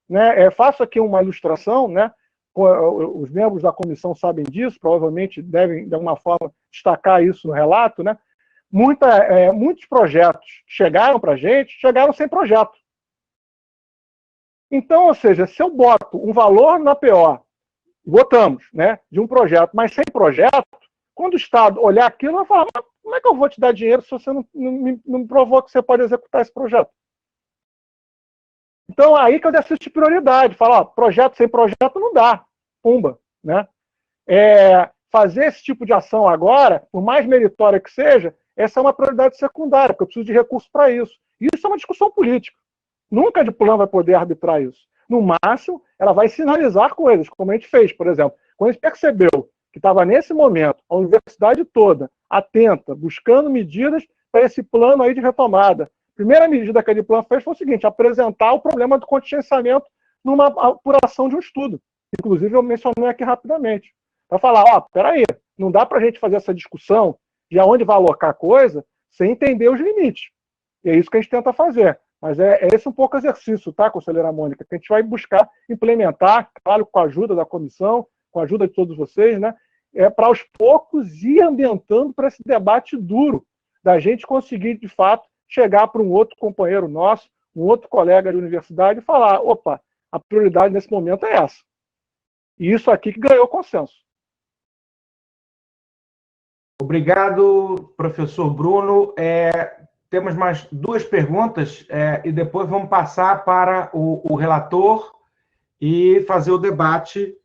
Né? Faço aqui uma ilustração, né? Os membros da comissão sabem disso, provavelmente devem, de alguma forma, destacar isso no relato, né? Muitos projetos que chegaram para a gente, chegaram sem projeto. Então, ou seja, se eu boto um valor na PO, votamos, né, de um projeto, mas sem projeto, quando o Estado olhar aquilo, vai falar, mas como é que eu vou te dar dinheiro se você não me provou que você pode executar esse projeto? Então, aí que eu decido de prioridade. Falar, projeto sem projeto não dá. Pumba. Né? Fazer esse tipo de ação agora, por mais meritória que seja, essa é uma prioridade secundária, porque eu preciso de recursos para isso. E isso é uma discussão política. Nunca a Adiplan vai poder arbitrar isso. No máximo, ela vai sinalizar coisas, como a gente fez, por exemplo. Quando a gente percebeu que estava, nesse momento, a universidade toda atenta, buscando medidas para esse plano aí de retomada. A primeira medida que a Adiplan fez foi o seguinte, apresentar o problema do contingenciamento numa apuração de um estudo. Inclusive, eu mencionei aqui rapidamente. Para falar, peraí, não dá para a gente fazer essa discussão de aonde vai alocar a coisa sem entender os limites. E é isso que a gente tenta fazer. Mas é esse um pouco exercício, tá, conselheira Mônica? Que a gente vai buscar implementar, claro, com a ajuda da comissão, com a ajuda de todos vocês, né? Para aos poucos ir ambientando para esse debate duro, da gente conseguir, de fato, chegar para um outro companheiro nosso, um outro colega de universidade e falar, opa, a prioridade nesse momento é essa. E isso aqui que ganhou consenso. Obrigado, professor Bruno. Temos mais duas perguntas e depois vamos passar para o relator e fazer o debate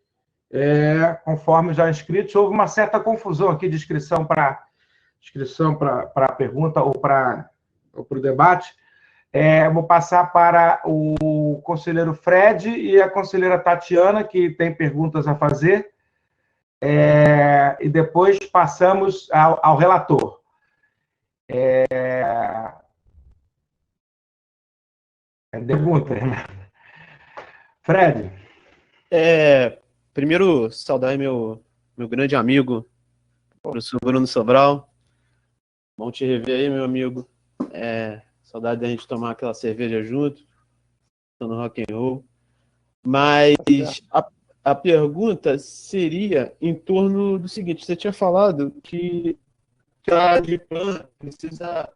conforme já inscritos. Houve uma certa confusão aqui de inscrição para a pergunta ou para o debate. Vou passar para o conselheiro Fred e a conselheira Tatiana, que tem perguntas a fazer, e depois passamos ao relator. Pergunta, né? Fred. Primeiro, saudar meu grande amigo, o professor Bruno Sobral. Bom te rever aí, meu amigo. Saudade da gente tomar aquela cerveja junto, no rock and roll. Mas a pergunta seria em torno do seguinte: você tinha falado que a Adiplan precisa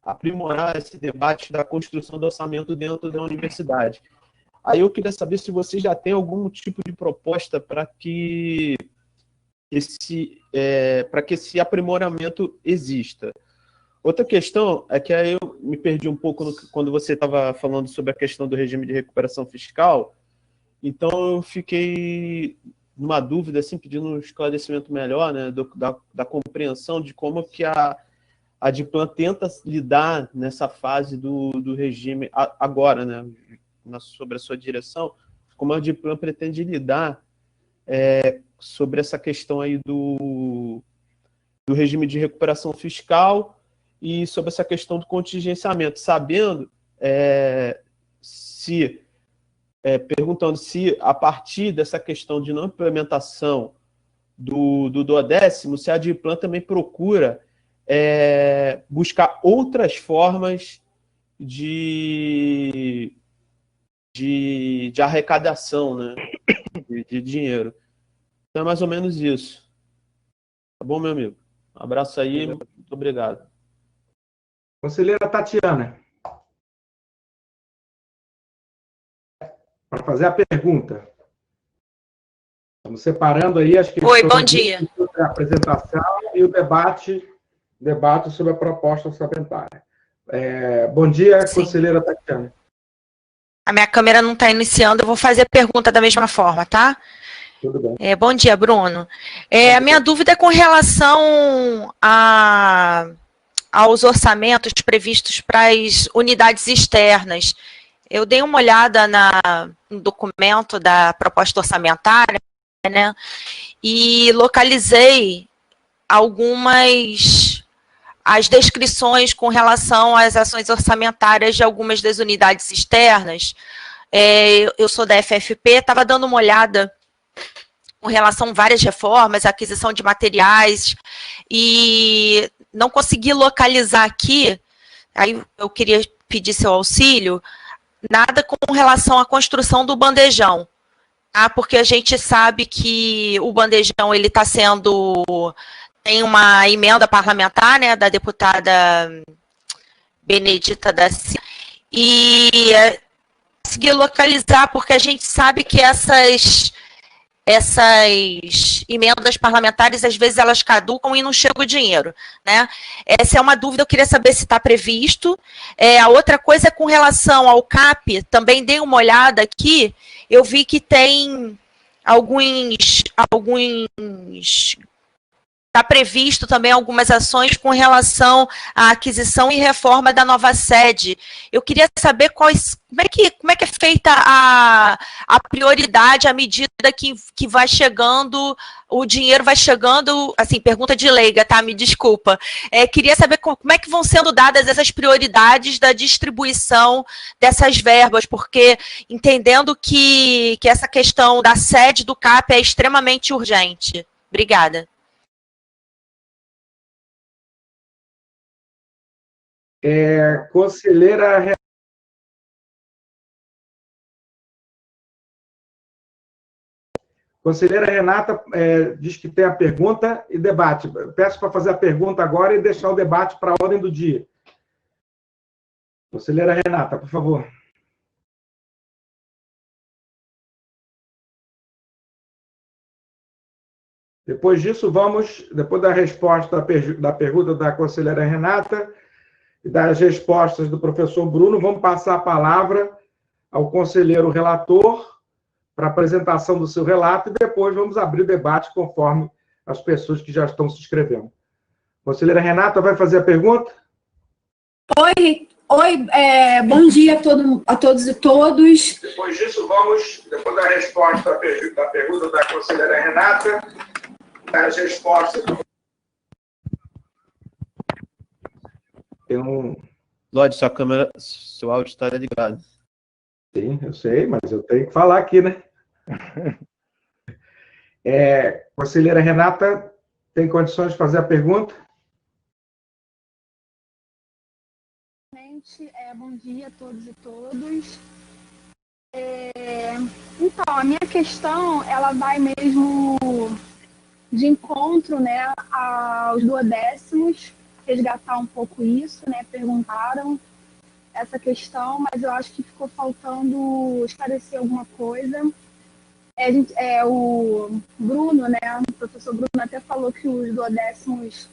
aprimorar esse debate da construção do orçamento dentro da universidade. Aí eu queria saber se você já tem algum tipo de proposta para que esse aprimoramento exista. Outra questão é que aí eu me perdi um pouco quando você estava falando sobre a questão do regime de recuperação fiscal, então eu fiquei numa dúvida, assim, pedindo um esclarecimento melhor, né, da compreensão de como que a Adiplan tenta lidar nessa fase do regime agora, né, sobre a sua direção, como a Adiplan pretende lidar sobre essa questão aí do regime de recuperação fiscal e sobre essa questão do contingenciamento, sabendo perguntando se a partir dessa questão de não implementação do 10º, se a Adiplan também procura buscar outras formas de arrecadação, né, de dinheiro. Então é mais ou menos isso. Tá bom, meu amigo? Um abraço aí, muito obrigado. Conselheira Tatiana. Para fazer a pergunta. Estamos separando aí as questões. Oi, bom dia. Sobre a apresentação e o debate sobre a proposta orçamentária. Bom dia, sim. Conselheira Tatiana. A minha câmera não está iniciando, eu vou fazer a pergunta da mesma forma, tá? Tudo bem. Bom dia, Bruno. A minha dúvida é com relação aos orçamentos previstos para as unidades externas. Eu dei uma olhada no documento da proposta orçamentária, né, e localizei as descrições com relação às ações orçamentárias de algumas das unidades externas. Eu sou da FFP, estava dando uma olhada com relação a várias reformas, aquisição de materiais, e não consegui localizar aqui, aí eu queria pedir seu auxílio, nada com relação à construção do bandejão, tá? Porque a gente sabe que o bandejão ele está tem uma emenda parlamentar, né, da deputada Benedita da Silva, e conseguir localizar, porque a gente sabe que essas emendas parlamentares, às vezes, elas caducam e não chega o dinheiro, né? Essa é uma dúvida, eu queria saber se está previsto. A outra coisa é com relação ao CAP, também dei uma olhada aqui, eu vi que tem está previsto também algumas ações com relação à aquisição e reforma da nova sede. Eu queria saber como é que é feita a prioridade à medida que vai chegando, o dinheiro vai chegando, assim, pergunta de leiga, tá? Me desculpa. Queria saber como é que vão sendo dadas essas prioridades da distribuição dessas verbas, porque entendendo que essa questão da sede do CAP é extremamente urgente. Obrigada. Conselheira Renata diz que tem a pergunta e debate. Peço para fazer a pergunta agora e deixar o debate para a ordem do dia. Conselheira Renata, por favor. Depois disso, depois da resposta da pergunta da conselheira Renata e das respostas do professor Bruno, vamos passar a palavra ao conselheiro relator para a apresentação do seu relato e depois vamos abrir o debate conforme as pessoas que já estão se inscrevendo. Conselheira Renata, vai fazer a pergunta? Oi, bom dia a todos e todos. Depois disso, depois da resposta da pergunta da conselheira Renata, das respostas do... Lorde, sua câmera, seu áudio está ligado. Sim, eu sei, mas eu tenho que falar aqui, né? Conselheira Renata, tem condições de fazer a pergunta? Bom dia a todos e todas. Então, a minha questão, ela vai mesmo de encontro, né, aos duodécimos, resgatar um pouco isso, né, perguntaram essa questão, mas eu acho que ficou faltando esclarecer alguma coisa. O Bruno, né, o professor Bruno até falou que os duodécimos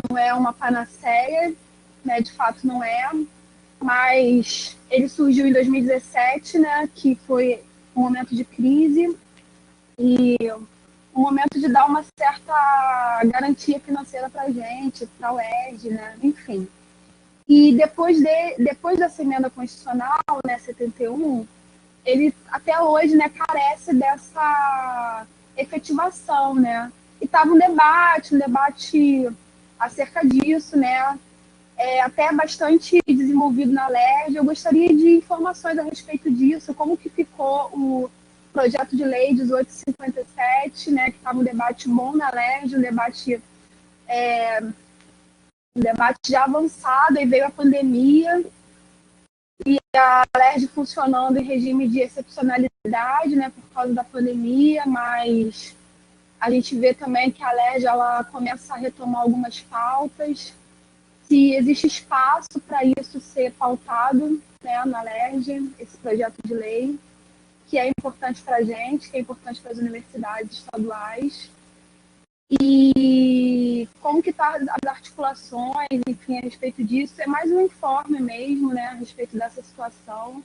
não é uma panaceia, né, de fato não é, mas ele surgiu em 2017, né, que foi um momento de crise e um momento de dar uma certa garantia financeira para a gente, para o UERJ, né, enfim. E depois dessa emenda constitucional, né, 71, ele até hoje, né, carece dessa efetivação, né? E estava um debate acerca disso, né? Até bastante desenvolvido na LERJ. Eu gostaria de informações a respeito disso, como que ficou o projeto de lei 1857, né, que estava um debate bom na LERJ, um debate já avançado, e veio a pandemia, e a LERJ funcionando em regime de excepcionalidade, né, por causa da pandemia, mas a gente vê também que a LERJ ela começa a retomar algumas pautas, se existe espaço para isso ser pautado, né, na LERJ, esse projeto de lei, que é importante para a gente, que é importante para as universidades estaduais. E como que tá as articulações, enfim, a respeito disso. É mais um informe mesmo, né, a respeito dessa situação.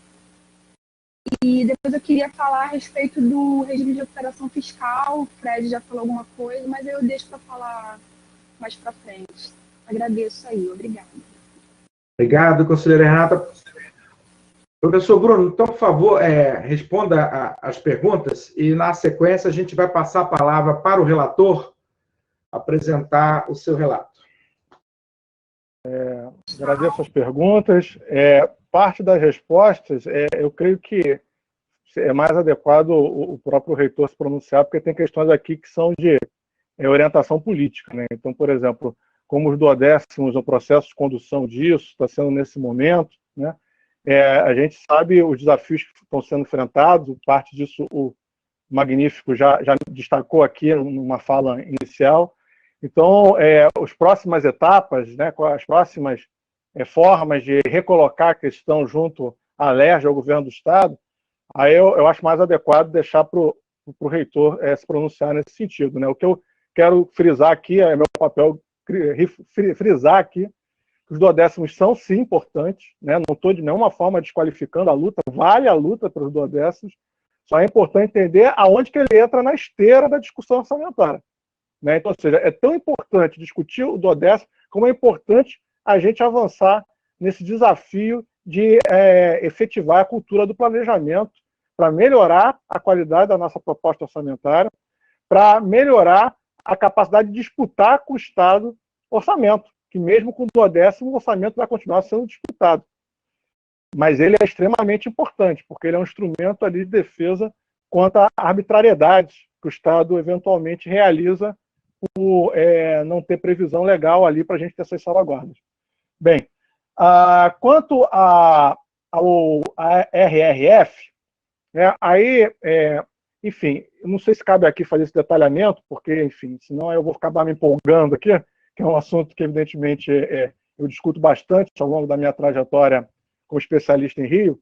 E depois eu queria falar a respeito do regime de recuperação fiscal. O Fred já falou alguma coisa, mas eu deixo para falar mais para frente. Agradeço aí, obrigada. Obrigado, conselheira Renata. Professor Bruno, então, por favor, responda as perguntas e, na sequência, a gente vai passar a palavra para o relator apresentar o seu relato. Agradeço as perguntas. Parte das respostas, eu creio que é mais adequado o próprio reitor se pronunciar, porque tem questões aqui que são de orientação política, né? Então, por exemplo, como os duodécimos, o processo de condução disso está sendo nesse momento, né? A gente sabe os desafios que estão sendo enfrentados, parte disso o Magnífico já destacou aqui numa fala inicial. Então, as próximas etapas, né, as próximas formas de recolocar a questão junto alerge ao governo do Estado, aí eu acho mais adequado deixar para o reitor se pronunciar nesse sentido, né? O que eu quero frisar aqui, é meu papel frisar aqui, que os duodécimos são, sim, importantes, né? Não estou de nenhuma forma desqualificando a luta, vale a luta pelos duodécimos, só é importante entender aonde que ele entra na esteira da discussão orçamentária, né? Então, ou seja, é tão importante discutir o duodécimo, como é importante a gente avançar nesse desafio de efetivar a cultura do planejamento para melhorar a qualidade da nossa proposta orçamentária, para melhorar a capacidade de disputar com o Estado orçamento, que mesmo com o duodécimo, o orçamento vai continuar sendo disputado. Mas ele é extremamente importante, porque ele é um instrumento ali de defesa contra a arbitrariedade que o Estado eventualmente realiza por não ter previsão legal ali para a gente ter essas salvaguardas. Bem, quanto ao RRF, né, aí, enfim, não sei se cabe aqui fazer esse detalhamento, porque, enfim, senão eu vou acabar me empolgando aqui, que é um assunto que, evidentemente, eu discuto bastante ao longo da minha trajetória como especialista em Rio,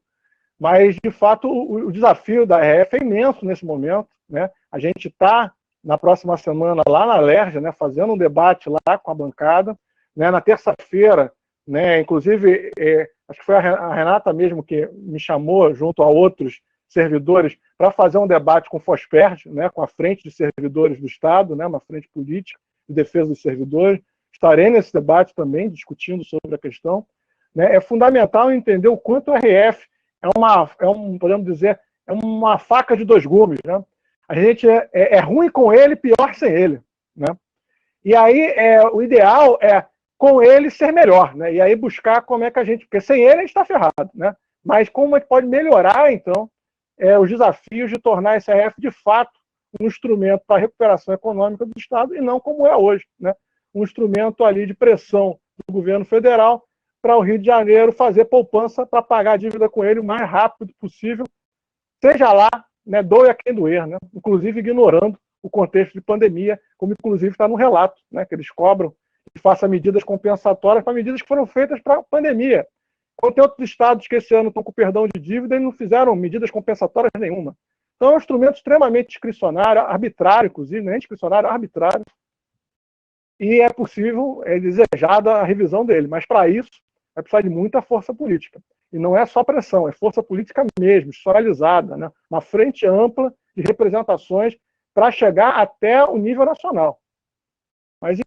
mas, de fato, o desafio da RF é imenso nesse momento, né? A gente está, na próxima semana, lá na Alerj, né, fazendo um debate lá com a bancada, né? Na terça-feira, né, inclusive, acho que foi a Renata mesmo que me chamou, junto a outros servidores, para fazer um debate com o FOSPERJ, né, com a Frente de Servidores do Estado, né, uma frente política de defesa dos servidores. Estarei nesse debate também, discutindo sobre a questão. Né? É fundamental entender o quanto o RF podemos dizer, é uma faca de dois gumes. Né? A gente é ruim com ele, pior sem ele. Né? E aí o ideal é, com ele, ser melhor. Né? E aí buscar como é que a gente... Porque sem ele a gente está ferrado. Né? Mas como a gente pode melhorar, então, os desafios de tornar esse RF, de fato, um instrumento para a recuperação econômica do Estado, e não como é hoje, né? Um instrumento ali de pressão do governo federal para o Rio de Janeiro fazer poupança para pagar a dívida com ele o mais rápido possível, seja lá, né, doe a quem doer, né? Inclusive ignorando o contexto de pandemia, como inclusive está no relato, né, que eles cobram que faça medidas compensatórias para medidas que foram feitas para a pandemia. Quando tem outros estados que esse ano estão com perdão de dívida e não fizeram medidas compensatórias nenhuma. Então é um instrumento extremamente discricionário, arbitrário, inclusive, nem discricionário, arbitrário, e é possível, é desejada a revisão dele, mas para isso vai precisar de muita força política. E não é só pressão, é força política mesmo, institucionalizada, né? Uma frente ampla de representações para chegar até o nível nacional. Mas,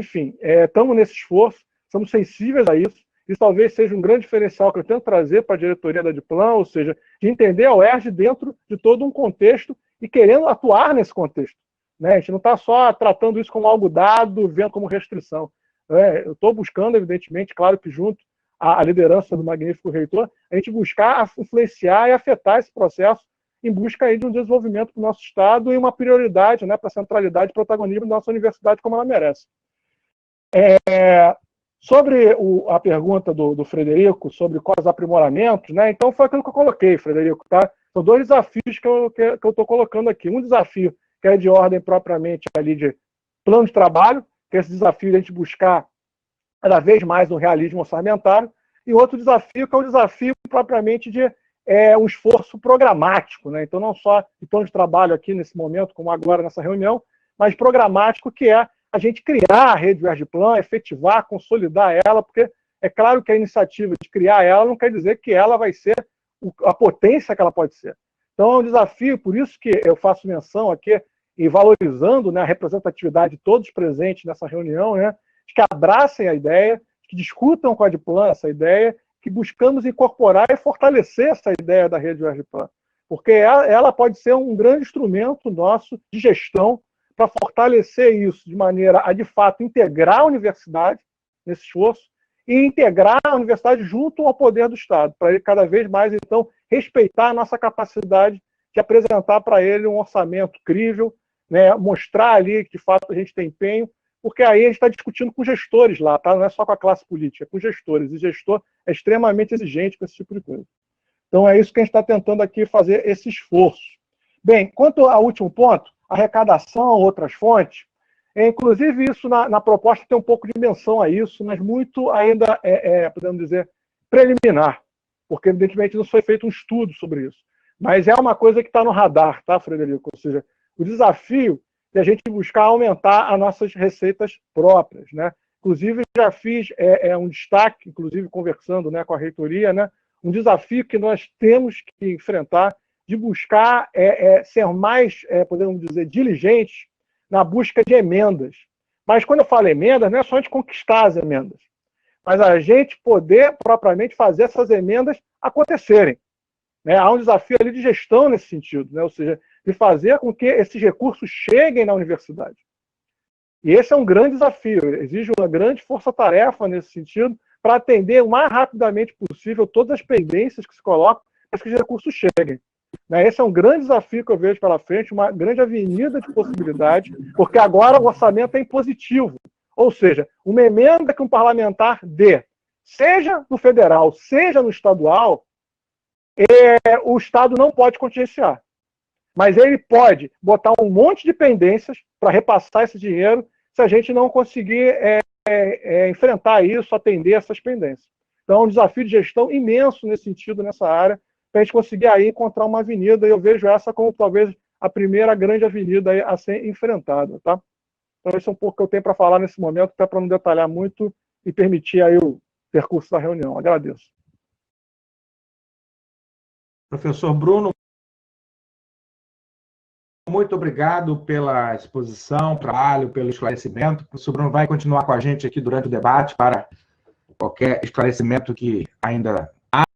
enfim, estamos nesse esforço, somos sensíveis a isso. Isso talvez seja um grande diferencial que eu tento trazer para a diretoria da Diplan, ou seja, de entender a UERJ dentro de todo um contexto e querendo atuar nesse contexto. Né? A gente não está só tratando isso como algo dado, vendo como restrição. Eu estou buscando, evidentemente, claro que junto à liderança do magnífico reitor, a gente buscar influenciar e afetar esse processo em busca aí de um desenvolvimento para o nosso Estado e uma prioridade, né, para a centralidade e protagonismo da nossa universidade como ela merece. Sobre a pergunta do Frederico, sobre quais aprimoramentos, né? Então foi aquilo que eu coloquei, Frederico, tá? São dois desafios que eu estou colocando aqui. Um desafio que é de ordem propriamente ali de plano de trabalho, que é esse desafio de a gente buscar cada vez mais um realismo orçamentário, e outro desafio que é o desafio propriamente de um esforço programático, né? Então não só de plano de trabalho aqui nesse momento, como agora nessa reunião, mas programático, que é a gente criar a rede UERJPlan, efetivar, consolidar ela, porque é claro que a iniciativa de criar ela não quer dizer que ela vai ser a potência que ela pode ser. Então é um desafio, por isso que eu faço menção aqui, e valorizando, né, a representatividade de todos presentes nessa reunião, né, que abracem a ideia, que discutam com a Diplan essa ideia, que buscamos incorporar e fortalecer essa ideia da rede UERJPlan, porque ela pode ser um grande instrumento nosso de gestão para fortalecer isso de maneira a, de fato, integrar a universidade nesse esforço e integrar a universidade junto ao poder do Estado, para ele cada vez mais, então, respeitar a nossa capacidade de apresentar para ele um orçamento crível, né, mostrar ali que, de fato, a gente tem empenho, porque aí a gente está discutindo com gestores lá, tá? Não é só com a classe política, é com gestores, e gestor é extremamente exigente com esse tipo de coisa. Então é isso que a gente está tentando aqui fazer esse esforço. Bem, quanto ao último ponto, arrecadação, outras fontes, inclusive isso na proposta tem um pouco de menção a isso, mas muito ainda, podemos dizer, preliminar. porque evidentemente não foi feito um estudo sobre isso. Mas é uma coisa que está no radar, tá, Frederico? Ou seja, o desafio de a gente buscar aumentar as nossas receitas próprias, né? Inclusive, já fiz um destaque, inclusive conversando, né, com a reitoria, né, um desafio que nós temos que enfrentar de buscar ser mais, podemos dizer, diligentes na busca de emendas. Mas quando eu falo emendas, não é só a gente conquistar as emendas, mas a gente poder propriamente fazer essas emendas acontecerem. Né? Há um desafio ali de gestão nesse sentido, né? Ou seja, de fazer com que esses recursos cheguem na universidade. E esse é um grande desafio, exige uma grande força-tarefa nesse sentido, para atender o mais rapidamente possível todas as pendências que se colocam para que os recursos cheguem. Né? Esse é um grande desafio que eu vejo pela frente, uma grande avenida de possibilidades, porque agora o orçamento é impositivo. Ou seja, uma emenda que um parlamentar dê, seja no federal, seja no estadual, o Estado não pode contingenciar. Mas ele pode botar um monte de pendências para repassar esse dinheiro se a gente não conseguir enfrentar isso, atender essas pendências. Então, é um desafio de gestão imenso nesse sentido, nessa área, para a gente conseguir aí encontrar uma avenida, e eu vejo essa como talvez a primeira grande avenida aí a ser enfrentada. Tá? Então, esse é um pouco que eu tenho para falar nesse momento, até para não detalhar muito e permitir aí o percurso da reunião. Agradeço. Professor Bruno, muito obrigado pela exposição, trabalho, pelo esclarecimento. O professor Bruno vai continuar com a gente aqui durante o debate para qualquer esclarecimento que ainda